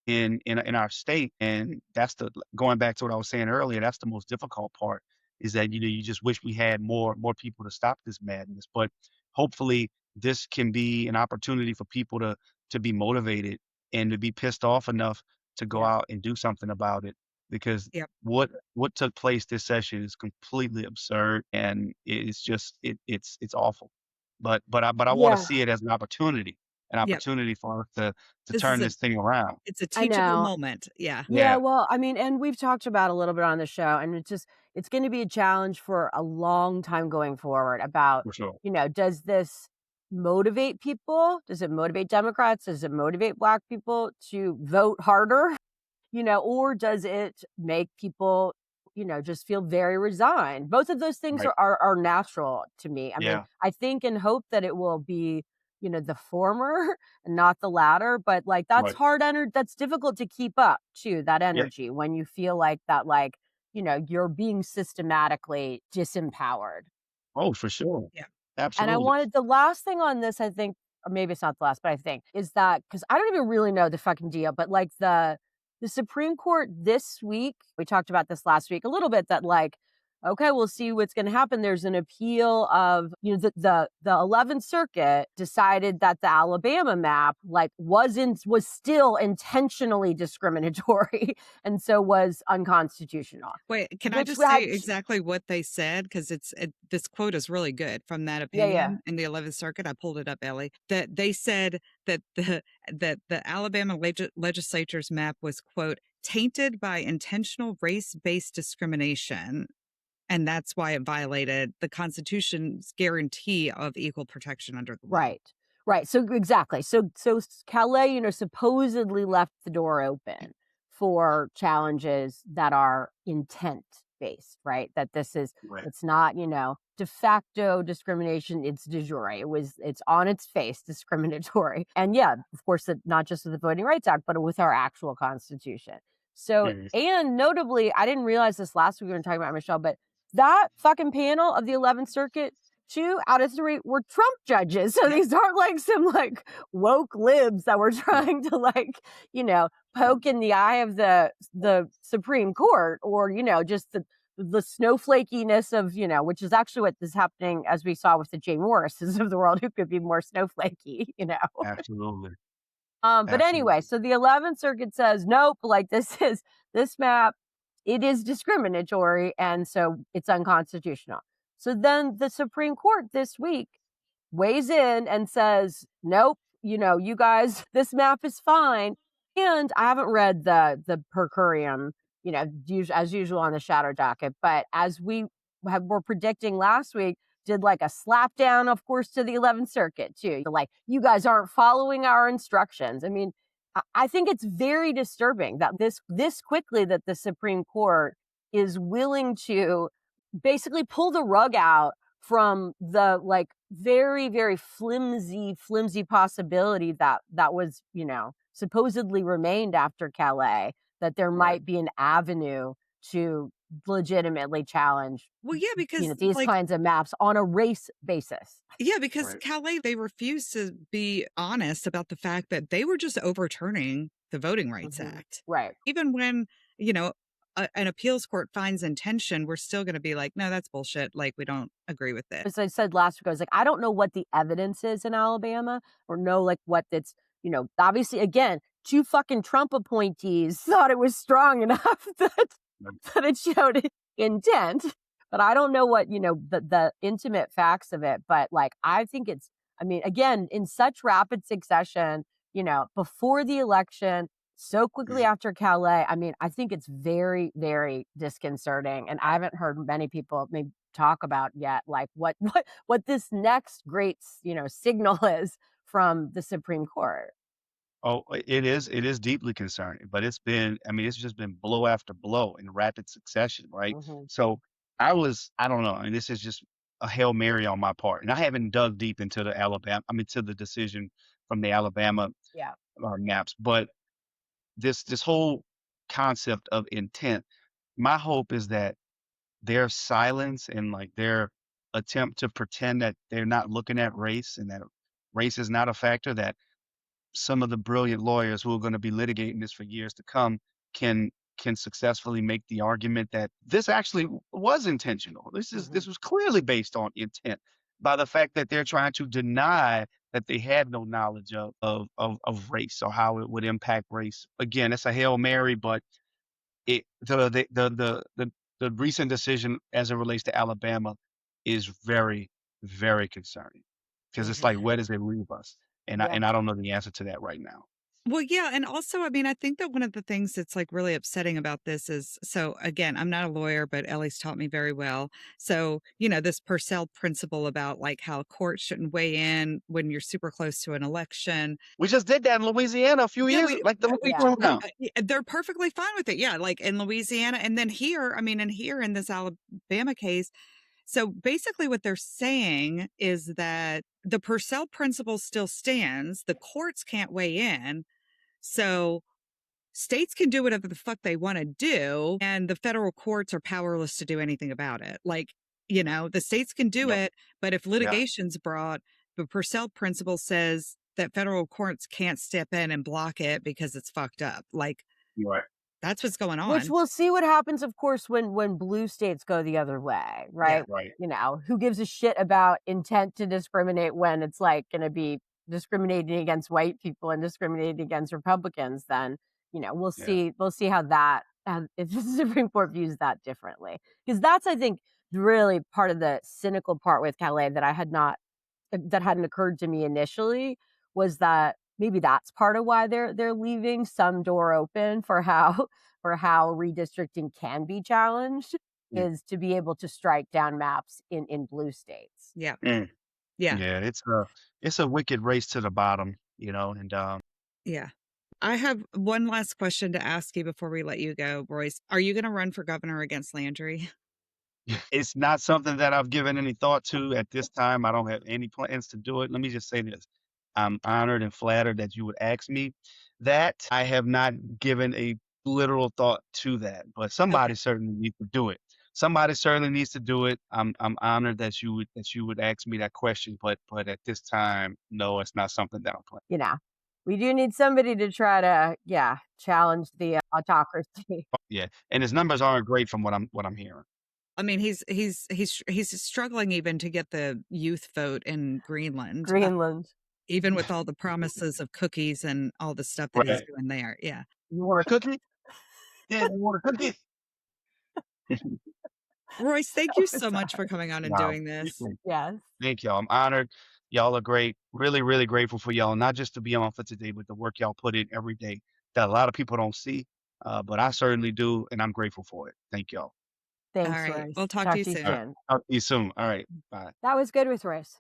Speaker 1: in our state, and that's the going back to what I was saying earlier. That's the most difficult part, is that you just wish we had more people to stop this madness. But hopefully, this can be an opportunity for people to be motivated and to be pissed off enough to go
Speaker 5: Yeah.
Speaker 1: out and do something about it, because
Speaker 2: Yep.
Speaker 1: what took place this session is completely absurd, and it's just it's awful. But I want to
Speaker 5: Yeah.
Speaker 1: see it as an
Speaker 2: Yep.
Speaker 1: opportunity for us to
Speaker 2: This is
Speaker 1: turn this thing around.
Speaker 2: it's a
Speaker 5: I
Speaker 2: teachable
Speaker 5: know.
Speaker 2: moment. Yeah.
Speaker 5: Yeah,
Speaker 1: Yeah.
Speaker 5: well, I mean, and we've talked about a little bit on the show, and it's just, it's going to be a challenge for a long time going forward about,
Speaker 1: For sure.
Speaker 5: does this motivate people? Does it motivate Democrats? Does it motivate Black people to vote harder? Or does it make people, just feel very resigned? Both of those things
Speaker 1: Right.
Speaker 5: are natural to me. I mean,
Speaker 1: Yeah.
Speaker 5: I think and hope that it will be, the former and not the latter, but like that's
Speaker 1: Right.
Speaker 5: hard that's difficult to keep up too, that
Speaker 1: Yeah.
Speaker 5: energy when you feel like that, like, you're being systematically disempowered.
Speaker 1: Oh, for sure.
Speaker 2: Yeah.
Speaker 5: And I
Speaker 1: Absolutely.
Speaker 5: wanted the last thing on this, I think, or maybe it's not the last, but I think is that because I don't even really know the fucking deal, but like the Supreme Court this week, we talked about this last week a little bit, that like, okay, we'll see what's going to happen. There's an appeal of, the 11th Circuit decided that the Alabama map like was still intentionally discriminatory and so was unconstitutional.
Speaker 2: Wait, can I
Speaker 5: Which
Speaker 2: just say
Speaker 5: had,
Speaker 2: exactly what they said? Because this quote is really good from that
Speaker 5: yeah.
Speaker 2: opinion in the 11th Circuit. I pulled it up, Ellie. That they said that the Alabama legislature's map was, quote, tainted by intentional race-based discrimination, and that's why it violated the Constitution's guarantee of equal protection under the law.
Speaker 5: Right. Right. So exactly. So Calais, supposedly left the door open for challenges that are intent based, right? That this is
Speaker 1: Right.
Speaker 5: it's not, de facto discrimination, it's de jure. It's on its face discriminatory. And yeah, of course, not just with the Voting Rights Act, but with our actual constitution. So,
Speaker 1: Mhm.
Speaker 5: and notably, I didn't realize this last week we were talking about, Michelle, but that fucking panel of the 11th Circuit, 2 out of 3 were Trump judges. So these aren't like some like woke libs that were trying to like, poke in the eye of the Supreme Court, or, just the snowflakiness of, which is actually what is happening, as we saw with the Jay Morrises of the world, who could be more snowflakey.
Speaker 1: Absolutely.
Speaker 5: But anyway,
Speaker 1: Absolutely.
Speaker 5: so the 11th Circuit says, nope, like this map, it is discriminatory, and so it's unconstitutional. So then the Supreme Court this week weighs in and says, nope, you guys, this map is fine. And I haven't read the per curiam, as usual on the shadow docket, but as were predicting last week, did like a slap down, of course, to the 11th Circuit too. Like, you guys aren't following our instructions. I mean, I think it's very disturbing that this quickly that the Supreme Court is willing to basically pull the rug out from the like very, very flimsy possibility that was, supposedly remained after Calais, that there
Speaker 1: Right.
Speaker 5: might be an avenue to legitimately challenge,
Speaker 2: Well, yeah, because
Speaker 5: these
Speaker 2: like,
Speaker 5: kinds of maps on a race basis.
Speaker 2: yeah, because
Speaker 1: Right.
Speaker 2: Calais, they refused to be honest about the fact that they were just overturning the Voting Rights Act.
Speaker 5: Right.
Speaker 2: Even when, an appeals court finds intention, we're still going to be like, no, that's bullshit. Like, we don't agree with it.
Speaker 5: As I said last week, I was like, I don't know what the evidence is in Alabama, or know like what it's, obviously, again, 2 fucking Trump appointees thought it was strong enough that it showed intent. But I don't know what, the intimate facts of it. But like, I think I mean, again, in such rapid succession, before the election, so quickly
Speaker 1: Mhm.
Speaker 5: after Calais, I mean, I think it's very, very disconcerting. And I haven't heard many people maybe talk about yet, like what this next great, signal is from the Supreme Court.
Speaker 1: Oh, it is deeply concerning, but it's just been blow after blow in rapid succession, right?
Speaker 5: Hmm.
Speaker 1: So I don't know, and this is just a Hail Mary on my part. And I haven't dug deep into to the decision from the Alabama
Speaker 5: Yeah.
Speaker 1: maps, but this whole concept of intent, my hope is that their silence and like their attempt to pretend that they're not looking at race and that race is not a factor, that some of the brilliant lawyers who are going to be litigating this for years to come can successfully make the argument that this actually was intentional. This
Speaker 5: Hmm.
Speaker 1: was clearly based on intent by the fact that they're trying to deny that they had no knowledge of race or how it would impact race. Again, it's a Hail Mary, but it the recent decision as it relates to Alabama is very, very concerning because it's
Speaker 5: Hmm.
Speaker 1: like, where does it leave us? And I
Speaker 5: Yeah.
Speaker 1: and I don't know the answer to that right now.
Speaker 2: Well, yeah, and also, I mean, I think that one of the things that's like really upsetting about this is so again, I'm not a lawyer, but Ellie's taught me very well. So, this Purcell principle about like how courts shouldn't weigh in when you're super close to an election.
Speaker 1: We just did that in Louisiana a few
Speaker 2: Yeah,
Speaker 1: years, like the
Speaker 2: we
Speaker 5: Yeah.
Speaker 1: now.
Speaker 2: they're perfectly fine with it. Yeah, like in Louisiana, and then here, I mean, and here in this Alabama case. So basically, what they're saying is that the Purcell principle still stands. The courts can't weigh in. So states can do whatever the fuck they want to do, and the federal courts are powerless to do anything about it. Like, the states can do
Speaker 1: Yep.
Speaker 2: it, but if
Speaker 1: Yeah.
Speaker 2: litigation's brought, the Purcell principle says that federal courts can't step in and block it because it's fucked up. Like,
Speaker 1: Right.
Speaker 2: that's what's going
Speaker 5: Which
Speaker 2: on.
Speaker 5: we'll see what happens, of course, when blue states go the other way, right?
Speaker 1: Right.
Speaker 5: Who gives a shit about intent to discriminate when it's like going to be discriminating against white people and discriminating against Republicans? Then we'll
Speaker 1: Yeah.
Speaker 5: see how that if the Supreme Court views that differently, because that's, I think, really part of the cynical part with Calais that hadn't occurred to me initially, was that maybe that's part of why they're leaving some door open for how redistricting can be challenged,
Speaker 1: Mm.
Speaker 5: is to be able to strike down maps in blue states.
Speaker 2: Yeah.
Speaker 1: Mm.
Speaker 2: Yeah.
Speaker 1: Yeah. It's a wicked race to the bottom, and
Speaker 2: Yeah. I have one last question to ask you before we let you go, Royce. Are you going to run for governor against Landry?
Speaker 1: it's not something that I've given any thought to at this time. I don't have any plans to do it. Let me just say this. I'm honored and flattered that you would ask me that. I have not given a literal thought to that, but somebody certainly needs to do it. Somebody certainly needs to do it. I'm honored that you would ask me that question, but at this time, no, it's not something that I'm planning.
Speaker 5: We do need somebody to try to challenge the autocracy.
Speaker 1: Yeah, and his numbers aren't great from what I'm hearing.
Speaker 2: I mean, he's struggling even to get the youth vote in Greenland. Even with all the promises of cookies and all the stuff that he's
Speaker 1: Right.
Speaker 2: doing there. Yeah.
Speaker 1: You want a cookie? Yeah, you want a cookie?
Speaker 2: Royce, thank you so much for coming on and
Speaker 1: Wow.
Speaker 2: doing this.
Speaker 5: Yes.
Speaker 1: Thank y'all. I'm honored. Y'all are great. Really, really grateful for y'all, not just to be on for today, but the work y'all put in every day that a lot of people don't see. But I certainly do, and I'm grateful for it. Thank y'all.
Speaker 5: Thanks,
Speaker 2: All right.
Speaker 5: Royce.
Speaker 2: We'll talk to you soon.
Speaker 1: All right. Talk to you soon. All right. Bye.
Speaker 5: That was good with Royce.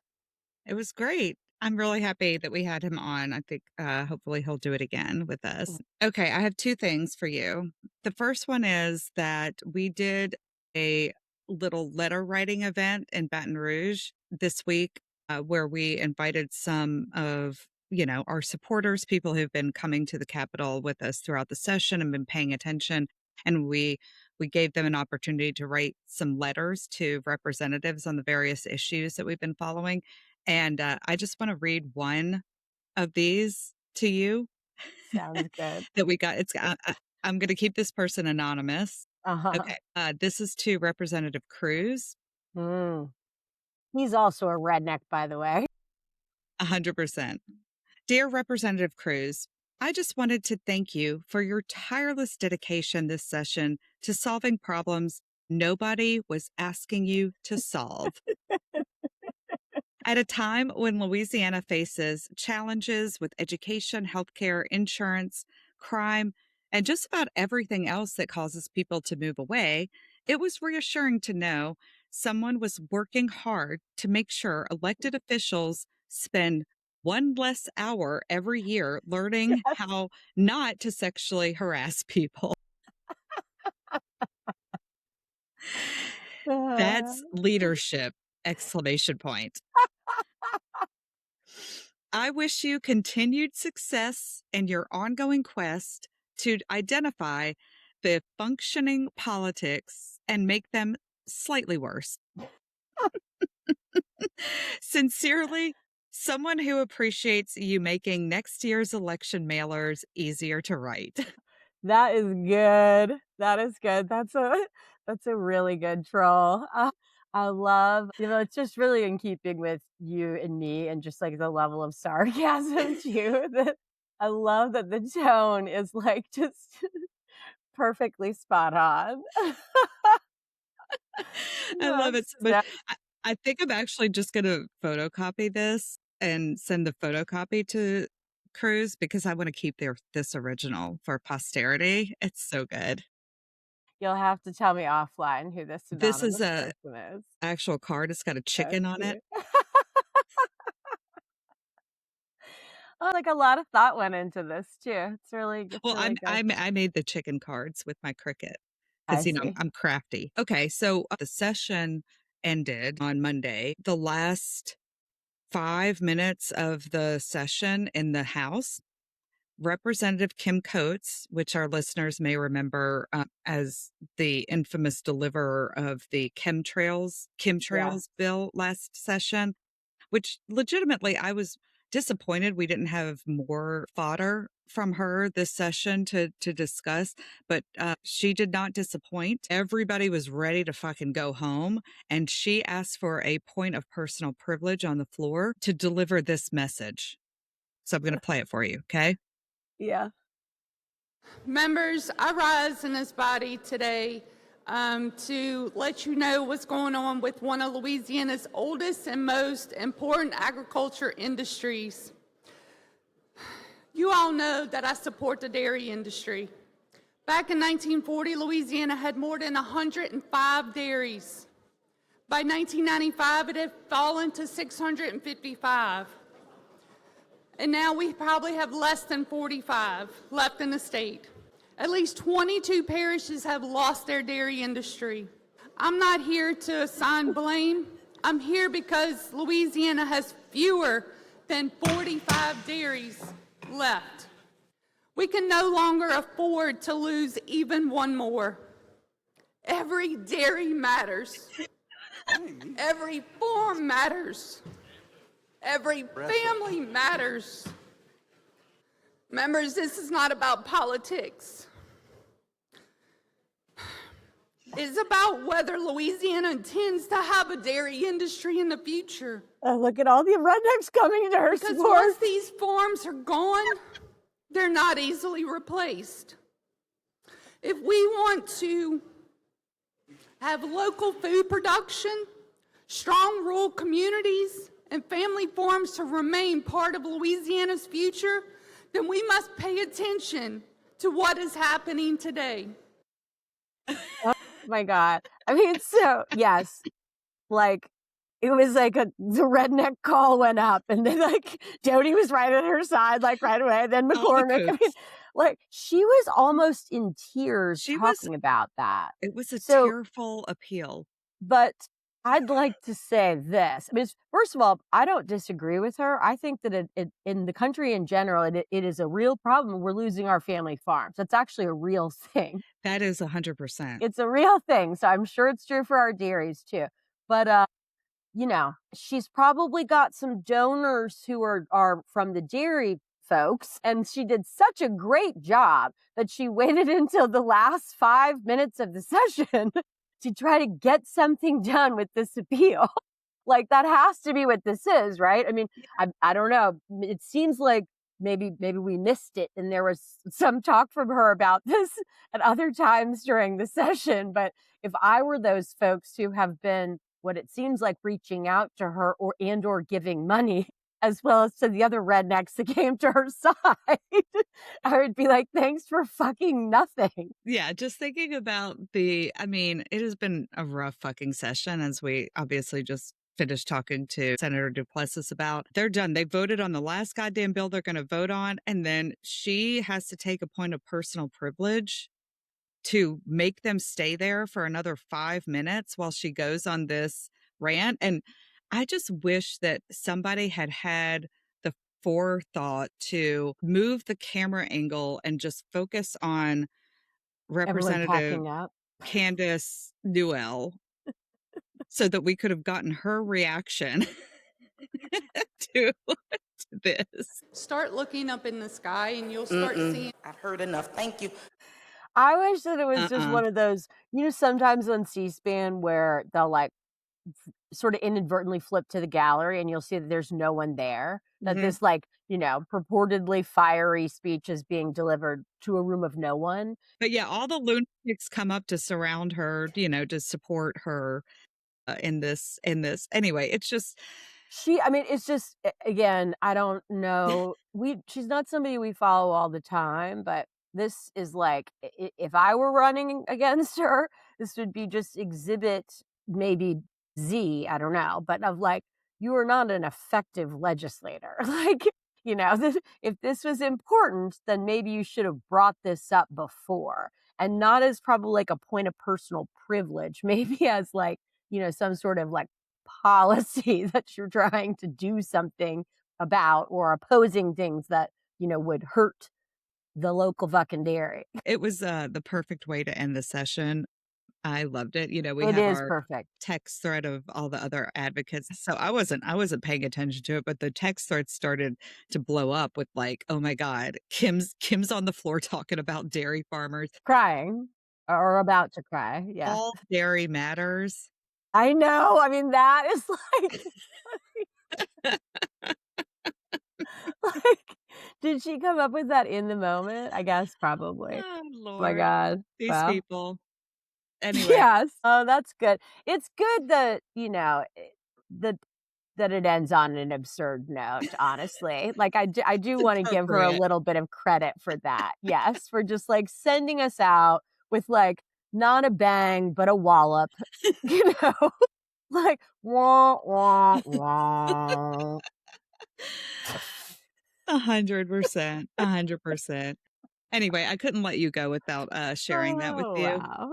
Speaker 2: It was great. I'm really happy that we had him on. I think hopefully he'll do it again with us. Okay, I have two things for you. The first one is that we did a little letter writing event in Baton Rouge this week where we invited some of our supporters, people who've been coming to the Capitol with us throughout the session and been paying attention, and we gave them an opportunity to write some letters to representatives on the various issues that we've been following. And I just want to read one of these to you.
Speaker 5: Sounds good.
Speaker 2: That we got. I'm going to keep this person anonymous. Okay. This is to Representative Cruz.
Speaker 5: He's also a redneck, by the way.
Speaker 2: 100%. Dear Representative Cruz, I just wanted to thank you for your tireless dedication this session to solving problems nobody was asking you to solve. At a time when Louisiana faces challenges with education, healthcare, insurance, crime, and just about everything else that causes people to move away, it was reassuring to know someone was working hard to make sure elected officials spend one less hour every year learning how not to sexually harass people. That's leadership! Exclamation point. I wish you continued success in your ongoing quest to identify the functioning politics and make them slightly worse. Sincerely, someone who appreciates you making next year's election mailers easier to write.
Speaker 5: That is good. That is good. That's a really good troll. I love, it's just really in keeping with you and me and just like the level of sarcasm too. That I love that the tone is like just perfectly spot on.
Speaker 2: I love it so much. I think I'm actually just going to photocopy this and send the photocopy to cruise because I want to keep this original for posterity. It's so good.
Speaker 5: You'll have to tell me offline who this
Speaker 2: This is
Speaker 5: anonymous
Speaker 2: a
Speaker 5: person is.
Speaker 2: actual card. It's got a
Speaker 5: That's
Speaker 2: chicken on it.
Speaker 5: cute. Oh, like a lot of thought went into this too. It's really
Speaker 2: Well,
Speaker 5: good.
Speaker 2: I made the chicken cards with my Cricut
Speaker 5: I
Speaker 2: because
Speaker 5: see.
Speaker 2: I'm crafty. Okay, so the session ended on Monday. The last 5 minutes of the session in the House, Representative Kim Coates, which our listeners may remember as the infamous deliverer of the chemtrails bill last session, which legitimately I was disappointed we didn't have more fodder from her this session to discuss, but she did not disappoint. Everybody was ready to fucking go home, and she asked for a point of personal privilege on the floor to deliver this message. So I'm going to play it for you, okay?
Speaker 5: Yeah.
Speaker 9: Members, I rise in this body today to let you know what's going on with one of Louisiana's oldest and most important agriculture industries. You all know that I support the dairy industry. Back in 1940, Louisiana had more than 105 dairies. By 1995, it had fallen to 655. And now we probably have less than 45 left in the state. At least 22 parishes have lost their dairy industry. I'm not here to assign blame. I'm here because Louisiana has fewer than 45 dairies left. We can no longer afford to lose even one more. Every dairy matters. Every farm matters. Every family matters. Members, this is not about politics. It's about whether Louisiana intends to have a dairy industry in the future.
Speaker 5: Look at all the rednecks coming to her
Speaker 9: Because
Speaker 5: support.
Speaker 9: once these farms are gone, they're not easily replaced. If we want to have local food production, strong rural communities, and family farms to remain part of Louisiana's future, then we must pay attention to what is happening today.
Speaker 5: Oh my God. I mean, so yes, like it was like the redneck call went up, and then like Jody was right at her side, like right away. Then McCormick, I mean, like she was almost in tears talking about that.
Speaker 2: It was a tearful appeal.
Speaker 5: But I'd like to say this. I mean, first of all, I don't disagree with her. I think that it in the country in general, it is a real problem. We're losing our family farms. That's actually a real thing.
Speaker 2: That is 100%.
Speaker 5: It's a real thing. So I'm sure it's true for our dairies too. But, you know, she's probably got some donors who are from the dairy folks, and she did such a great job that she waited until the last 5 minutes of the session to try to get something done with this appeal. Like that has to be what this is, right? I mean, I don't know. It seems like maybe we missed it, and there was some talk from her about this at other times during the session. But if I were those folks who have been what it seems like reaching out to her or giving money, as well as to the other rednecks that came to her side, I would be like, thanks for fucking nothing.
Speaker 2: Yeah, just thinking about it has been a rough fucking session, as we obviously just finished talking to Senator Duplessis about. They're done. They voted on the last goddamn bill they're going to vote on, and then she has to take a point of personal privilege to make them stay there for another 5 minutes while she goes on this rant. And I just wish that somebody had the forethought to move the camera angle and just focus on Representative Candace Newell so that we could have gotten her reaction to this.
Speaker 9: Start looking up in the sky and you'll start seeing.
Speaker 10: I've heard enough. Thank you.
Speaker 5: I wish that it was just one of those, you know, sometimes on C-SPAN where they'll like sort of inadvertently flip to the gallery and you'll see that there's no one there, that this like, you know, purportedly fiery speech is being delivered to a room of no one.
Speaker 2: But yeah, all the lunatics come up to surround her, you know, to support her in this. Anyway, it's just,
Speaker 5: I mean, it's just again, I don't know. She's not somebody we follow all the time, but this is like if I were running against her, this would be just exhibit maybe Z, I don't know, but of like you are not an effective legislator. Like, if this was important, then maybe you should have brought this up before and not as probably like a point of personal privilege, maybe as like, some sort of like policy that you're trying to do something about or opposing things that, would hurt the local fucking dairy.
Speaker 2: It was the perfect way to end the session. I loved it. We
Speaker 5: It
Speaker 2: have
Speaker 5: is
Speaker 2: our
Speaker 5: perfect.
Speaker 2: text thread of all the other advocates. So I wasn't paying attention to it, but the text thread started to blow up with like, oh my God, Kim's on the floor talking about dairy farmers.
Speaker 5: Crying or about to cry. Yeah.
Speaker 2: All dairy matters.
Speaker 5: I know. I mean, that is like, did she come up with that in the moment? I guess probably.
Speaker 2: Oh,
Speaker 5: Oh my
Speaker 2: Lord.
Speaker 5: God.
Speaker 2: These
Speaker 5: Well,
Speaker 2: people. Anyway.
Speaker 5: yes. Oh, that's good. It's good that, that it ends on an absurd note, honestly. Like I do want to give her a
Speaker 2: appropriate.
Speaker 5: little bit of credit for that. Yes, for just like sending us out with like not a bang, but a wallop, like wah, wah, wah.
Speaker 2: 100%. 100%. Anyway, I couldn't let you go without sharing that with you.
Speaker 5: Wow.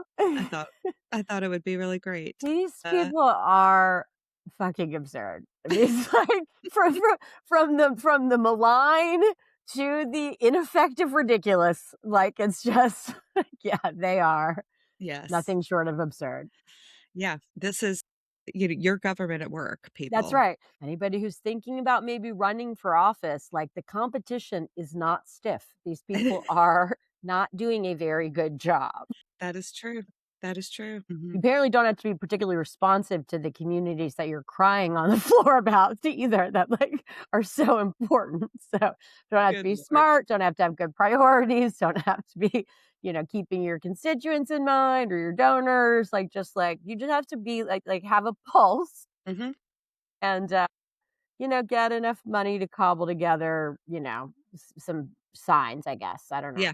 Speaker 2: I thought it would be really great.
Speaker 5: These people are fucking absurd. I mean, it's like from the malign to the ineffective ridiculous. Like it's just yeah, they are
Speaker 2: Yes.
Speaker 5: nothing short of absurd.
Speaker 2: Yeah. This is your government at work, people.
Speaker 5: That's right. Anybody who's thinking about maybe running for office, like the competition is not stiff. These people are not doing a very good job.
Speaker 2: That is true. That is true.
Speaker 5: You apparently don't have to be particularly responsive to the communities that you're crying on the floor about either, that like are so important. So don't have to be smart, don't have to have good priorities, don't have to be, keeping your constituents in mind or your donors. Like just like you just have to be like have a pulse and get enough money to cobble together, some signs, I guess. I don't know.
Speaker 2: Yeah.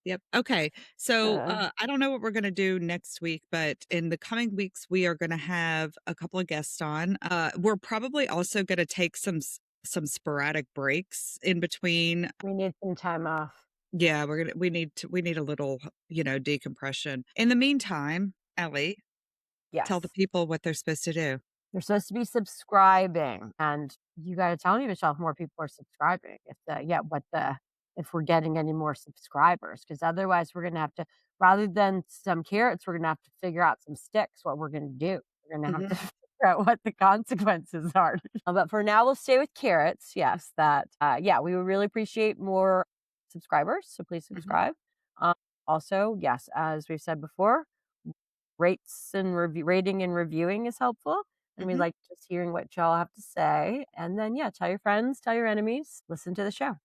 Speaker 2: Yep. Okay. So I don't know what we're going to do next week, but in the coming weeks, we are going to have a couple of guests on. We're probably also going to take some sporadic breaks in between.
Speaker 5: We need some time off.
Speaker 2: Yeah, we need a little, decompression. In the meantime, Ellie,
Speaker 5: yes,
Speaker 2: tell the people what they're supposed to do.
Speaker 5: They're supposed to be subscribing, and you got to tell me, Michelle, if more people are subscribing. If we're getting any more subscribers, because otherwise we're going to have to, rather than some carrots, we're going to have to figure out some sticks, what we're going to do. We're going to have to figure out what the consequences are. But for now, we'll stay with carrots. Yes, we would really appreciate more subscribers. So please subscribe. Also, yes, as we've said before, rating and reviewing is helpful. And we like just hearing what y'all have to say. And then, tell your friends, tell your enemies, listen to the show.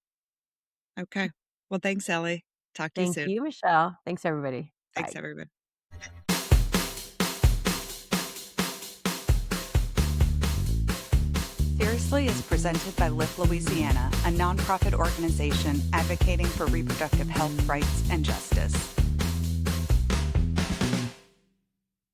Speaker 2: Okay. Well, thanks, Ellie. Talk to you soon.
Speaker 5: Thank you, Michelle. Thanks, everybody.
Speaker 2: Thanks,
Speaker 5: Bye.
Speaker 2: everybody.
Speaker 10: Seriously is presented by Lift Louisiana, a nonprofit organization advocating for reproductive health rights and justice.